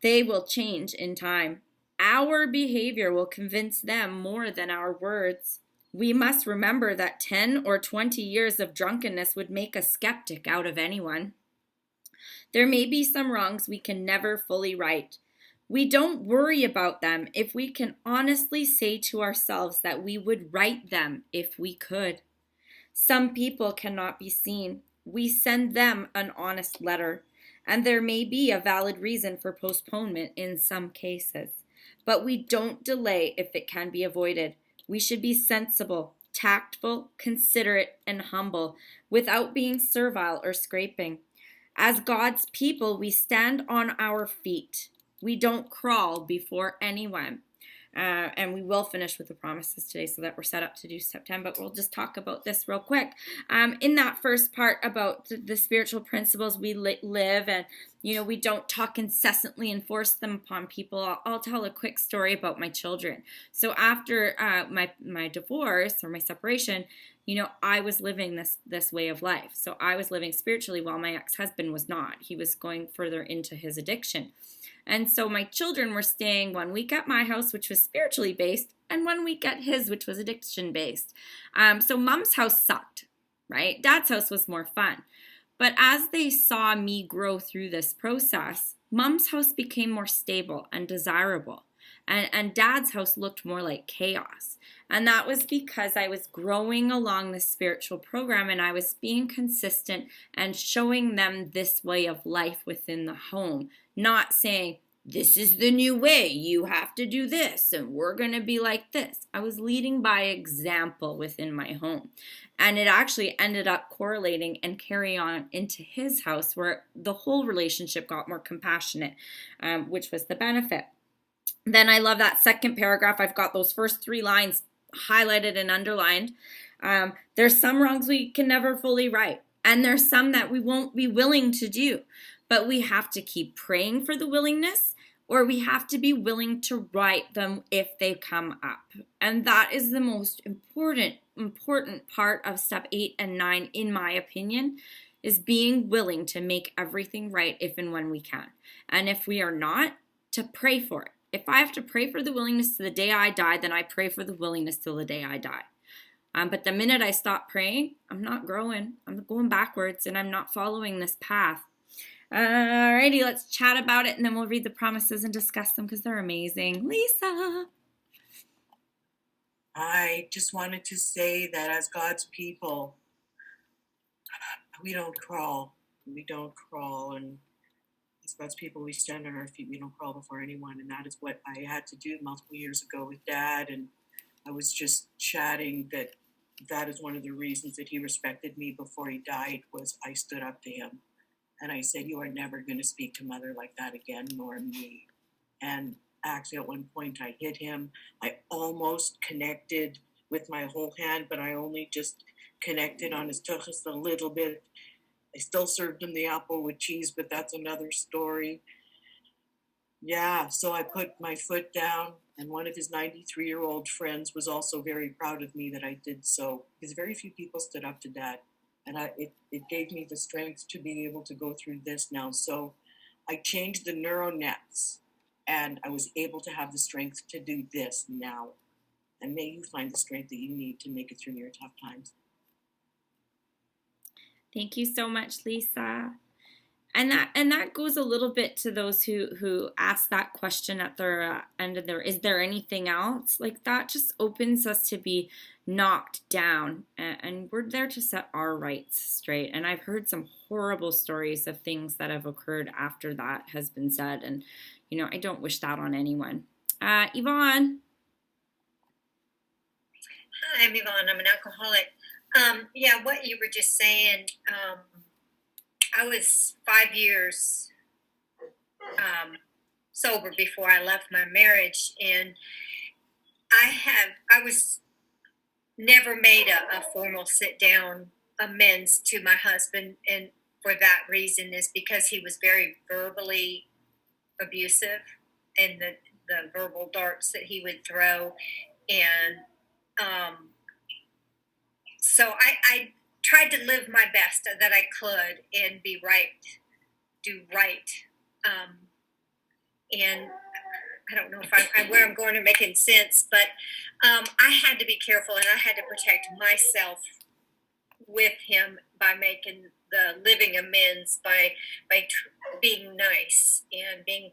They will change in time. Our behavior will convince them more than our words. We must remember that 10 or 20 years of drunkenness would make a skeptic out of anyone. There may be some wrongs we can never fully right. We don't worry about them if we can honestly say to ourselves that we would right them if we could. Some people cannot be seen. We send them an honest letter, and there may be a valid reason for postponement in some cases. But we don't delay if it can be avoided. We should be sensible, tactful, considerate, and humble, without being servile or scraping. As God's people, we stand on our feet. We don't crawl before anyone. And we will finish with the promises today so that we're set up to do September. But we'll just talk about this real quick. In that first part about the spiritual principles we live, and we don't talk incessantly and force them upon people. I'll tell a quick story about my children. So after my divorce or my separation, I was living this way of life. So I was living spiritually while my ex-husband was not. He was going further into his addiction. And so my children were staying 1 week at my house, which was spiritually based, and 1 week at his, which was addiction based. So mom's house sucked, right? Dad's house was more fun. But as they saw me grow through this process, mom's house became more stable and desirable. And dad's house looked more like chaos. And that was because I was growing along the spiritual program, and I was being consistent and showing them this way of life within the home, not saying, this is the new way, you have to do this, and we're going to be like this. I was leading by example within my home. And it actually ended up correlating and carrying on into his house, where the whole relationship got more compassionate, which was the benefit. Then I love that second paragraph. I've got those first 3 lines highlighted and underlined. There's some wrongs we can never fully right, and there's some that we won't be willing to do, but we have to keep praying for the willingness, or we have to be willing to right them if they come up. And that is the most important part of step 8 and 9, in my opinion, is being willing to make everything right if and when we can. And if we are not, to pray for it. If I have to pray for the willingness to the day I die, then I pray for the willingness till the day I die. But the minute I stop praying, I'm not growing. I'm going backwards, and I'm not following this path. Alrighty, let's chat about it, and then we'll read the promises and discuss them because they're amazing. Lisa. I just wanted to say that as God's people, we don't crawl. We don't crawl. And as God's people, we stand on our feet. We don't crawl before anyone. And that is what I had to do multiple years ago with Dad. And I was just chatting that is one of the reasons that he respected me before he died, was I stood up to him. And I said, you are never going to speak to Mother like that again, nor me. And actually, at one point, I hit him. I almost connected with my whole hand, but I only just connected on his toe just a little bit. I still served him the apple with cheese, but that's another story. Yeah, so I put my foot down, and one of his 93-year-old friends was also very proud of me that I did so, because very few people stood up to Dad. And it gave me the strength to be able to go through this now. So I changed the neural nets, and I was able to have the strength to do this now. And may you find the strength that you need to make it through your tough times. Thank you so much, Lisa. And that goes a little bit to those who ask that question at their end of their, is there anything else? Like, that just opens us to be knocked down, and we're there to set our rights straight. And I've heard some horrible stories of things that have occurred after that has been said, and I don't wish that on anyone. Yvonne. Hi, I'm Yvonne. I'm an alcoholic. Yeah, what you were just saying, I was 5 years sober before I left my marriage, and I was never made a formal sit down amends to my husband, and for that reason is because he was very verbally abusive, and the verbal darts that he would throw, and so I tried to live my best that I could and be right, do right. And I don't know if I'm where I'm going to making sense, but I had to be careful, and I had to protect myself with him by making the living amends, by being nice and being,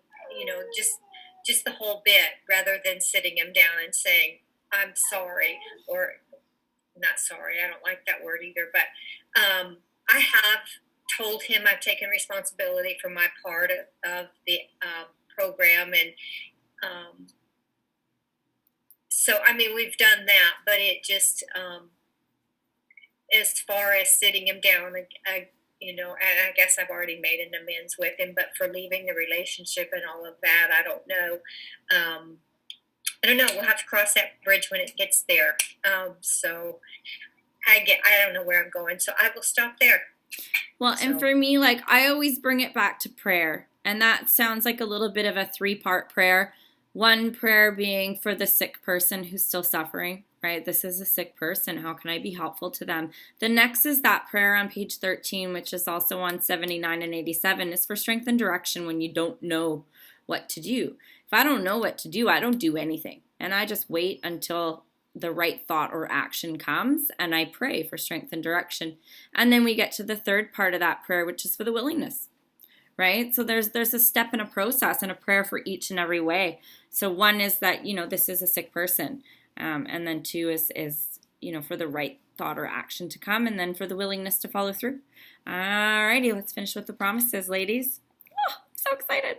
just the whole bit, rather than sitting him down and saying, I'm sorry, or not sorry, I don't like that word either, but I have told him I've taken responsibility for my part of the program, and so I mean, we've done that, but it just as far as sitting him down, and I guess I've already made an amends with him, but for leaving the relationship and all of that, I don't know. I don't know. We'll have to cross that bridge when it gets there. So I don't know where I'm going, so I will stop there. Well, and for me, like, I always bring it back to prayer, and that sounds like a little bit of a 3-part prayer. One prayer being for the sick person who's still suffering, right? This is a sick person. How can I be helpful to them? The next is that prayer on page 13, which is also on 79 and 87, is for strength and direction when you don't know what to do. If I don't know what to do, I don't do anything. And I just wait until the right thought or action comes, and I pray for strength and direction. And then we get to the third part of that prayer, which is for the willingness, right? So there's a step and a process and a prayer for each and every way. So one is that, this is a sick person. And then 2 is for the right thought or action to come, and then for the willingness to follow through. Alrighty, let's finish with the promises, ladies. Oh, I'm so excited.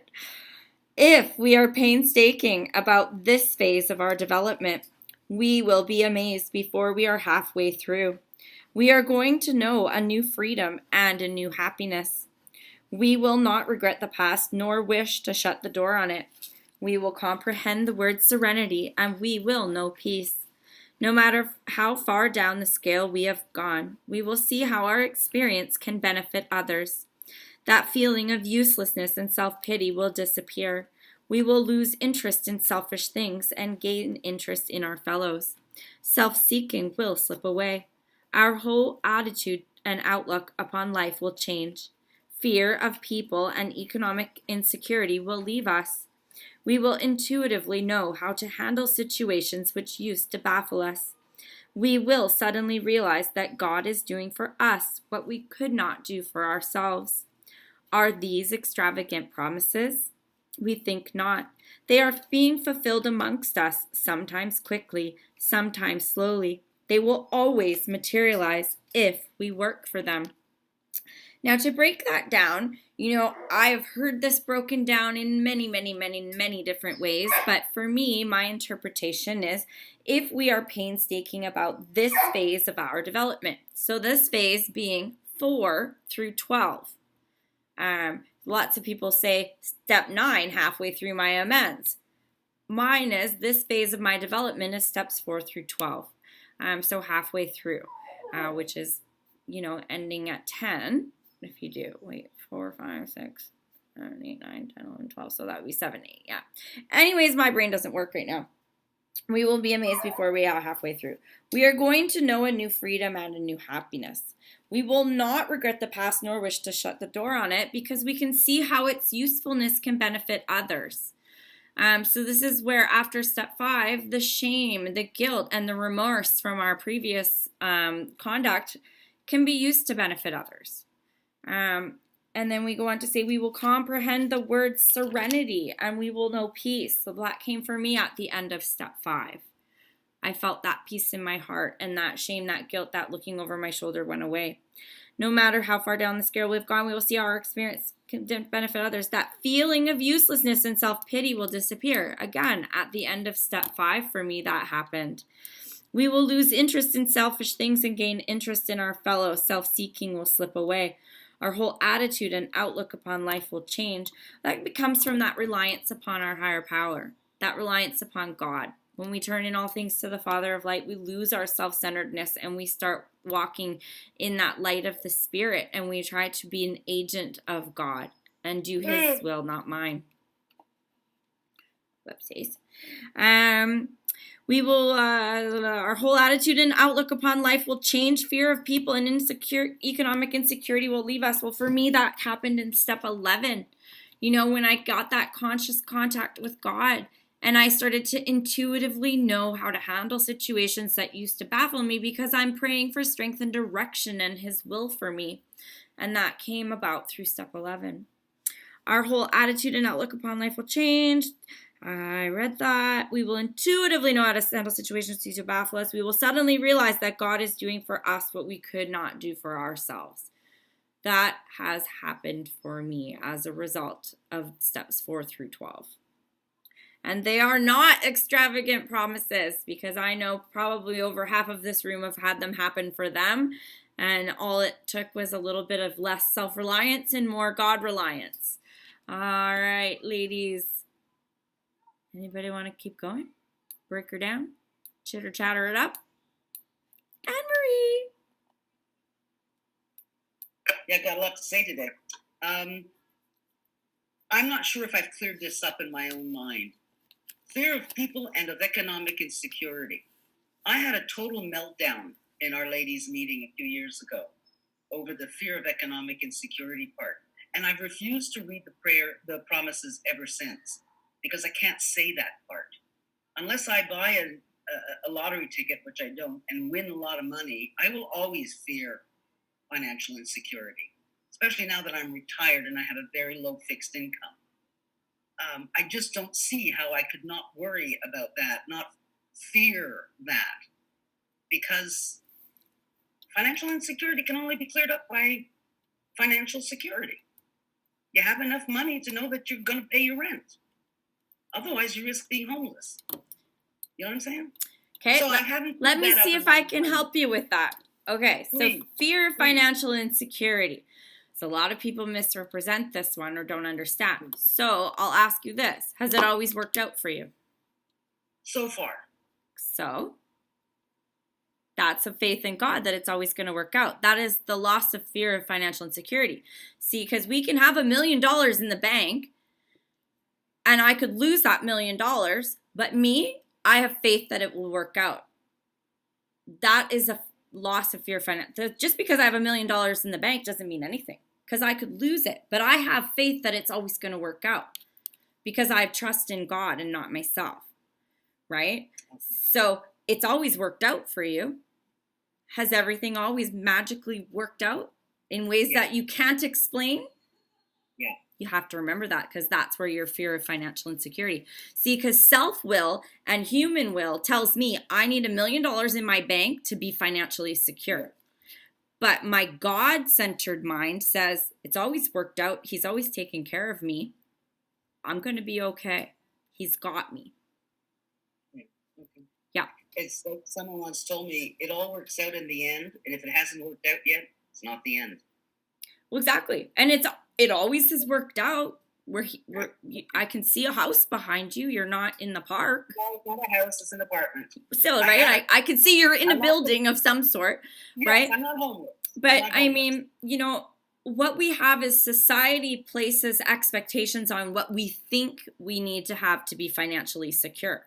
If we are painstaking about this phase of our development, we will be amazed before we are halfway through. We are going to know a new freedom and a new happiness. We will not regret the past nor wish to shut the door on it. We will comprehend the word serenity, and we will know peace. No matter how far down the scale we have gone, we will see how our experience can benefit others. That feeling of uselessness and self-pity will disappear. We will lose interest in selfish things and gain interest in our fellows. Self-seeking will slip away. Our whole attitude and outlook upon life will change. Fear of people and economic insecurity will leave us. We will intuitively know how to handle situations which used to baffle us. We will suddenly realize that God is doing for us what we could not do for ourselves. Are these extravagant promises? We think not. They are being fulfilled amongst us, sometimes quickly, sometimes slowly. They will always materialize if we work for them. Now, to break that down, I've heard this broken down in many, many, many, many different ways, but for me, my interpretation is if we are painstaking about this phase of our development. So this phase being 4 through 12. Lots of people say step 9, halfway through my amends. Mine is this phase of my development is steps 4 through 12. So halfway through, which is, ending at 10. If you do, 4, 5, 6, 7, 8, 9, 10, 11, 12. So that would be 7, 8. Yeah. Anyways, my brain doesn't work right now. We will be amazed before we are halfway through. We are going to know a new freedom and a new happiness. We will not regret the past nor wish to shut the door on it because we can see how its usefulness can benefit others. So this is where after step 5, the shame, the guilt, and the remorse from our previous conduct can be used to benefit others. And And then we go on to say, we will comprehend the word serenity and we will know peace. So that came for me at the end of step 5. I felt that peace in my heart, and that shame, that guilt, that looking over my shoulder went away. No matter how far down the scale we've gone, we will see how our experience can benefit others. That feeling of uselessness and self-pity will disappear. Again, at the end of step 5, for me, that happened. We will lose interest in selfish things and gain interest in our fellow. Self-seeking will slip away. Our whole attitude and outlook upon life will change. That comes from that reliance upon our higher power, that reliance upon God. When we turn in all things to the Father of light, we lose our self-centeredness and we start walking in that light of the Spirit, and we try to be an agent of God and do His will, not mine. Whoopsies. We will, our whole attitude and outlook upon life will change. Fear of people and economic insecurity will leave us. Well, for me, that happened in step 11. You know, when I got that conscious contact with God and I started to intuitively know how to handle situations that used to baffle me because I'm praying for strength and direction and His will for me. And that came about through step 11. Our whole attitude and outlook upon life will change. I read that. We will intuitively know how to handle situations to baffle us. We will suddenly realize that God is doing for us what we could not do for ourselves. That has happened for me as a result of steps 4 through 12. And they are not extravagant promises, because I know probably over half of this room have had them happen for them. And all it took was a little bit of less self-reliance and more God-reliance. All right, ladies. Anybody want to keep going? Break her down? Chitter chatter it up? Anne-Marie. Yeah, got a lot to say today. I'm not sure if I've cleared this up in my own mind. Fear of people and of economic insecurity. I had a total meltdown in Our Ladies meeting a few years ago over the fear of economic insecurity part. And I've refused to read the promises ever since, because I can't say that part. Unless I buy a lottery ticket, which I don't, and win a lot of money, I will always fear financial insecurity, especially now that I'm retired and I have a very low fixed income. I just don't see how I could not worry about that, not fear that, because financial insecurity can only be cleared up by financial security. You have enough money to know that you're going to pay your rent. Otherwise, you risk being homeless. You know what I'm saying? Okay, so let me see if I can help you with that. Okay, so fear of financial insecurity. So a lot of people misrepresent this one or don't understand. So I'll ask you this. Has it always worked out for you? So far. So that's a faith in God that it's always going to work out. That is the loss of fear of financial insecurity. See, because we can have $1 million in the bank and I could lose that $1 million, but me, I have faith that it will work out. That is a loss of fear of finance. Just because I have $1 million in the bank doesn't mean anything, because I could lose it. But I have faith that it's always going to work out because I trust in God and not myself, right? So it's always worked out for you. Has everything always magically worked out in ways that you can't explain? Yeah. You have to remember that, because that's where your fear of financial insecurity. See, because self-will and human will tells me I need $1 million in my bank to be financially secure. But my God-centered mind says it's always worked out. He's always taken care of me. I'm going to be okay. He's got me. Okay. Yeah. It's like someone once told me, it all works out in the end. And if it hasn't worked out yet, it's not the end. Well, exactly. And it always has worked out. I can see a house behind you. You're not in the park. No, it's not a house. It's an apartment. Still, right? I can see you're in a building of some sort, right? I'm not homeless. But I mean, you know, what we have is society places expectations on what we think we need to have to be financially secure.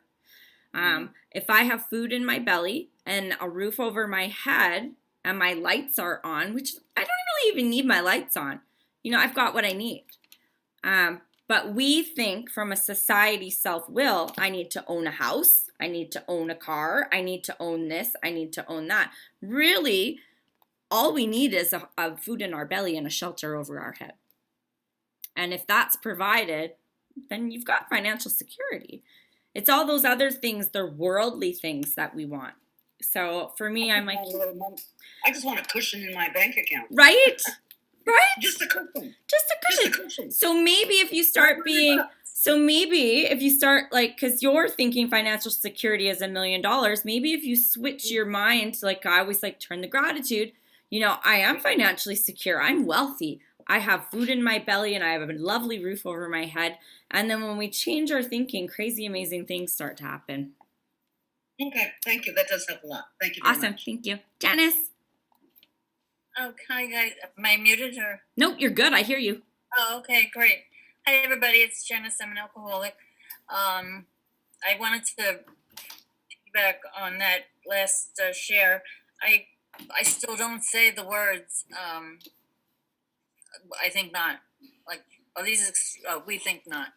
If I have food in my belly and a roof over my head and my lights are on, which I don't really even need my lights on, you know, I've got what I need. But we think from a society self-will, I need to own a house, I need to own a car, I need to own this, I need to own that. Really, all we need is a food in our belly and a shelter over our head. And if that's provided, then you've got financial security. It's all those other things, they're worldly things that we want. So for me, I'm like, I just want a cushion in my bank account. right? Right? Just a cushion. Just a Just a cushion. cushion. So maybe if you start being, like, because you're thinking financial security is $1 million, maybe if you switch your mind, like I always like turn the gratitude, you know, I am financially secure. I'm wealthy. I have food in my belly and I have a lovely roof over my head. And then when we change our thinking, crazy, amazing things start to happen. Okay, thank you. That does help a lot. Thank you very Awesome. much. Thank you. Janice? Oh, hi guys. Am I muted or? Nope, you're good. I hear you. Oh, okay, great. Hi everybody, it's Janice. I'm an alcoholic. I wanted to piggyback on that last share. I still don't say the words. I think not. Like, we think not.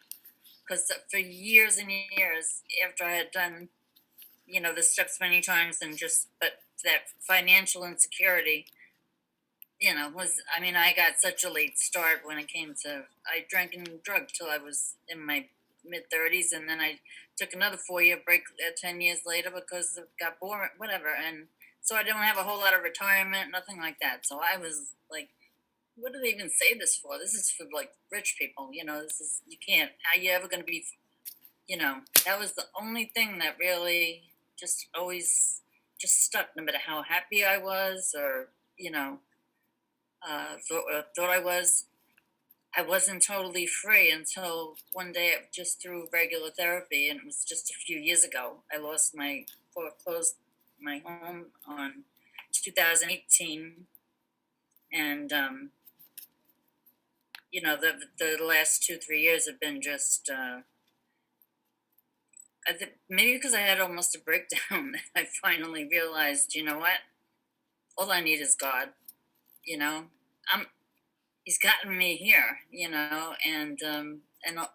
Because for years and years, after I had done, you know, the steps many times but that financial insecurity, you know, I got such a late start when it came to, I drank and drugged till I was in my mid-30s, and then I took another 4-year break 10 years later because it got boring, whatever, and so I don't have a whole lot of retirement, nothing like that. So I was like, what do they even say this for? This is for, like, rich people, you know, you can't, how you ever going to be, you know, that was the only thing that really just always just stuck, no matter how happy I was or, you know, thought I wasn't totally free until one day, just through regular therapy, and it was just a few years ago. I foreclosed my home on 2018, and you know, the last 2-3 years have been just. I think maybe because I had almost a breakdown, I finally realized, you know what? All I need is God. You know, He's gotten me here. You know, and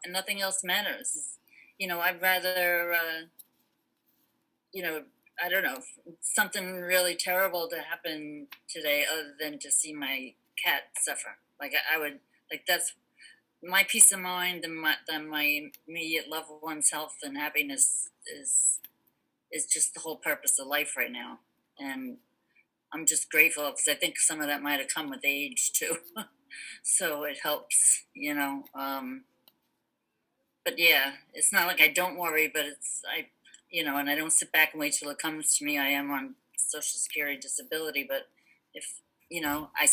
nothing else matters. You know, I'd rather, you know, I don't know, something really terrible to happen today, other than to see my cat suffer. Like I would, like that's my peace of mind and my immediate loved one's health and happiness is just the whole purpose of life right now. And I'm just grateful because I think some of that might have come with age too. So it helps, you know. But yeah, it's not like I don't worry, but you know, and I don't sit back and wait till it comes to me. I am on Social Security disability, but if, you know, I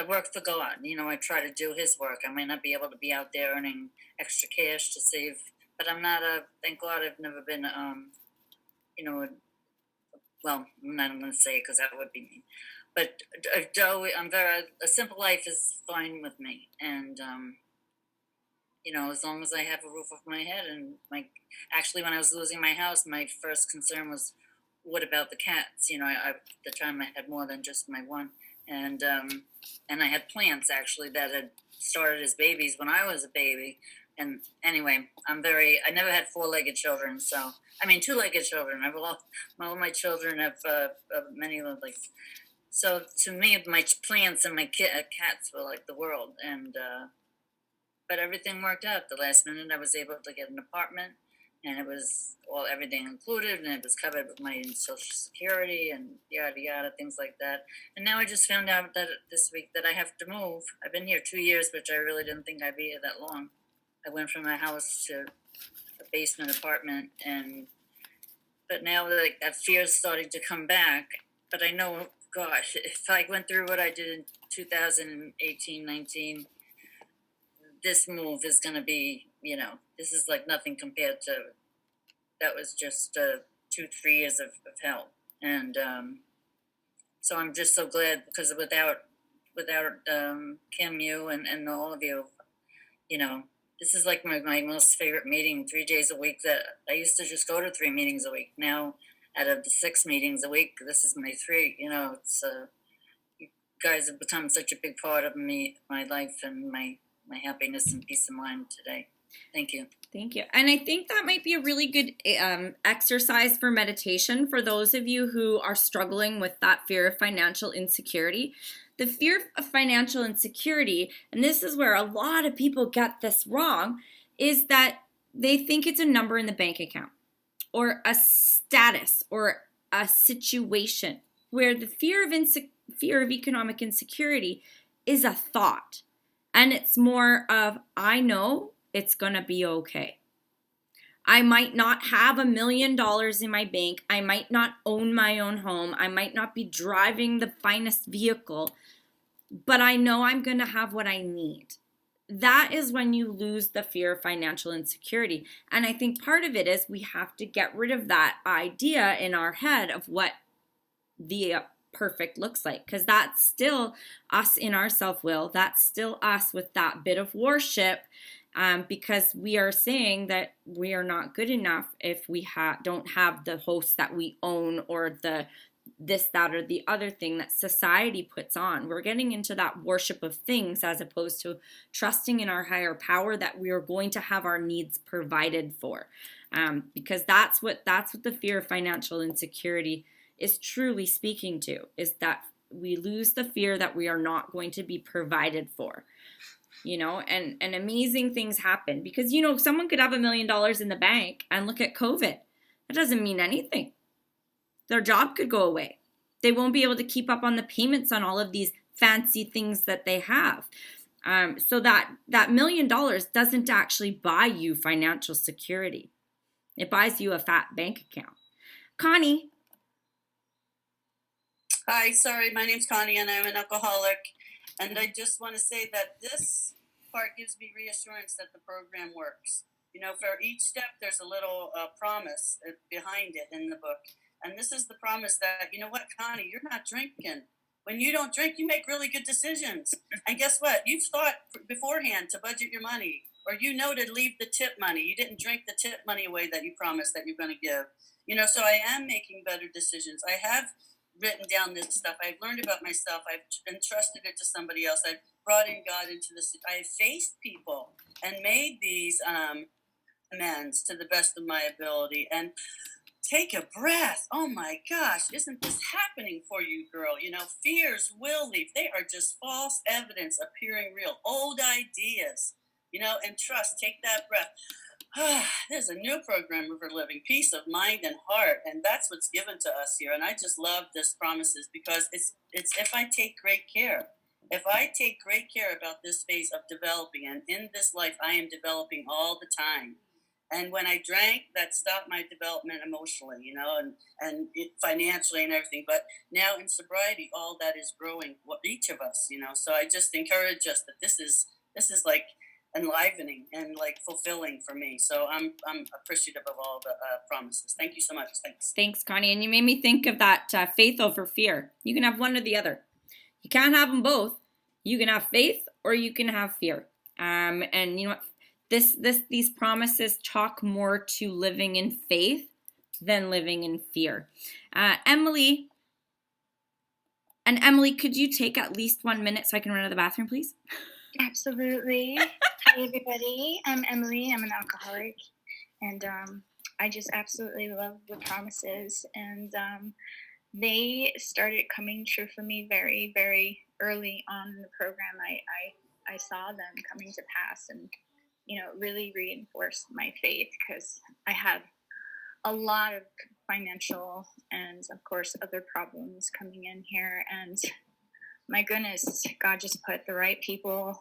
work for God. You know, I try to do His work. I might not be able to be out there earning extra cash to save, but I'm not thank God I've never been, you know, well, I'm not going to say it because that would be mean. But a simple life is fine with me. And, you know, as long as I have a roof over my head and actually when I was losing my house, my first concern was, what about the cats? You know, at the time I had more than just my one. And I had plants actually that had started as babies when I was a baby. And anyway, I never had 4-legged children. So, I mean, 2-legged children. All my children have many of them, like, so to me, my plants and my cats were like the world. And, but everything worked out. The last minute I was able to get an apartment, and it was everything included, and it was covered with my Social Security and yada yada, things like that. And now I just found out that this week that I have to move. I've been here 2 years, which I really didn't think I'd be here that long. I went from a house to a basement apartment, but now that fear is starting to come back. But I know, gosh, if I went through what I did in 2018, 19, this move is going to be, you know, this is like nothing compared to, that was just 2-3 years of hell. And so I'm just so glad, because without Kim, you and all of you, you know, this is like my most favorite meeting, 3 days a week. That I used to just go to 3 meetings a week. Now, out of the 6 meetings a week, this is my 3. You know, it's you guys have become such a big part of my life and my happiness and peace of mind today. Thank you. Thank you. And I think that might be a really good exercise for meditation for those of you who are struggling with that fear of financial insecurity. The fear of financial insecurity, and this is where a lot of people get this wrong, is that they think it's a number in the bank account or a status or a situation, where the fear of economic insecurity is a thought. And it's more of, I know it's going to be okay. I might not have $1 million in my bank. I might not own my own home. I might not be driving the finest vehicle, but I know I'm going to have what I need. That is when you lose the fear of financial insecurity. And I think part of it is we have to get rid of that idea in our head of what the perfect looks like, because that's still us in our self-will. That's still us with that bit of worship, because we are saying that we are not good enough if we don't have the host that we own, or the this, that, or the other thing that society puts on. We're getting into that worship of things as opposed to trusting in our higher power that we are going to have our needs provided for, because that's what the fear of financial insecurity is truly speaking to, is that we lose the fear that we are not going to be provided for, and amazing things happen, because, someone could have $1 million in the bank and look at COVID. That doesn't mean anything. Their job could go away. They won't be able to keep up on the payments on all of these fancy things that they have. So that $1 million doesn't actually buy you financial security. It buys you a fat bank account. Connie. Hi, sorry, my name's Connie and I'm an alcoholic. And I just want to say that this part gives me reassurance that the program works. For each step, there's a little promise behind it in the book. And this is the promise that, Connie, you're not drinking. When you don't drink, you make really good decisions. And guess what? You've thought beforehand to budget your money, or to leave the tip money. You didn't drink the tip money away that you promised that you're going to give. So I am making better decisions. I have written down this stuff. I've learned about myself. I've entrusted it to somebody else. I've brought in God into this. I've faced people and made these amends to the best of my ability. And take a breath. Oh my gosh, isn't this happening for you, girl? Fears will leave. They are just false evidence appearing real. Old ideas, and trust. Take that breath. There's a new program we're living, peace of mind and heart, and that's what's given to us here. And I just love this promises, because it's if I take great care. If I take great care about this phase of developing, and in this life I am developing all the time. And when I drank, that stopped my development emotionally, and financially and everything. But now in sobriety, all that is growing, each of us, So I just encourage us that this is like enlivening and like fulfilling for me. So I'm appreciative of all the promises. Thank you so much. Thanks, Connie. And you made me think of that faith over fear. You can have one or the other. You can't have them both. You can have faith or you can have fear. And you know what? These promises talk more to living in faith than living in fear. Emily, could you take at least 1 minute so I can run to the bathroom, please? Absolutely. Hi, everybody. I'm Emily. I'm an alcoholic. And I just absolutely love the promises. And they started coming true for me very, very early on in the program. I saw them coming to pass, and really reinforced my faith, because I had a lot of financial and, of course, other problems coming in here. And my goodness, God just put the right people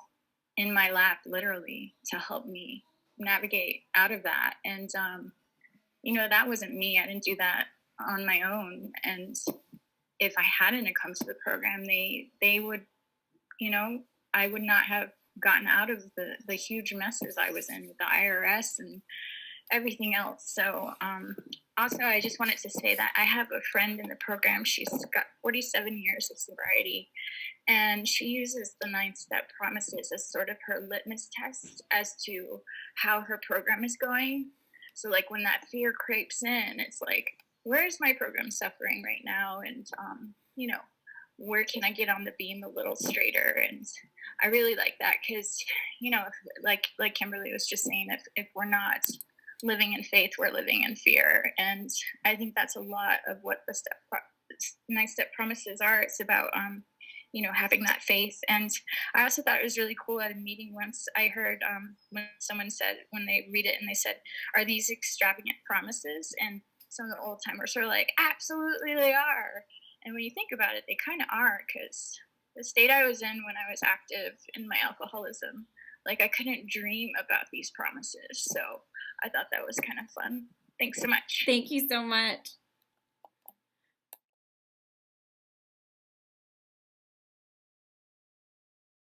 in my lap, literally, to help me navigate out of that. And, that wasn't me. I didn't do that on my own. And if I hadn't come to the program, they would, I would not have gotten out of the huge messes I was in with the IRS and everything else. So also, I just wanted to say that I have a friend in the program. She's got 47 years of sobriety, and she uses the 9-step promises as sort of her litmus test as to how her program is going. So like when that fear creeps in, it's like, where's my program suffering right now? And, where can I get on the beam a little straighter? And I really like that, because, like Kimberly was just saying, if we're not living in faith, we're living in fear. And I think that's a lot of what the 9-step promises are. It's about having that faith. And I also thought it was really cool at a meeting once I heard when someone said, when they read it and they said, are these extravagant promises? And some of the old timers were like, absolutely they are. And when you think about it, they kind of are, because the state I was in when I was active in my alcoholism, like I couldn't dream about these promises. So I thought that was kind of fun. Thanks so much. Thank you so much.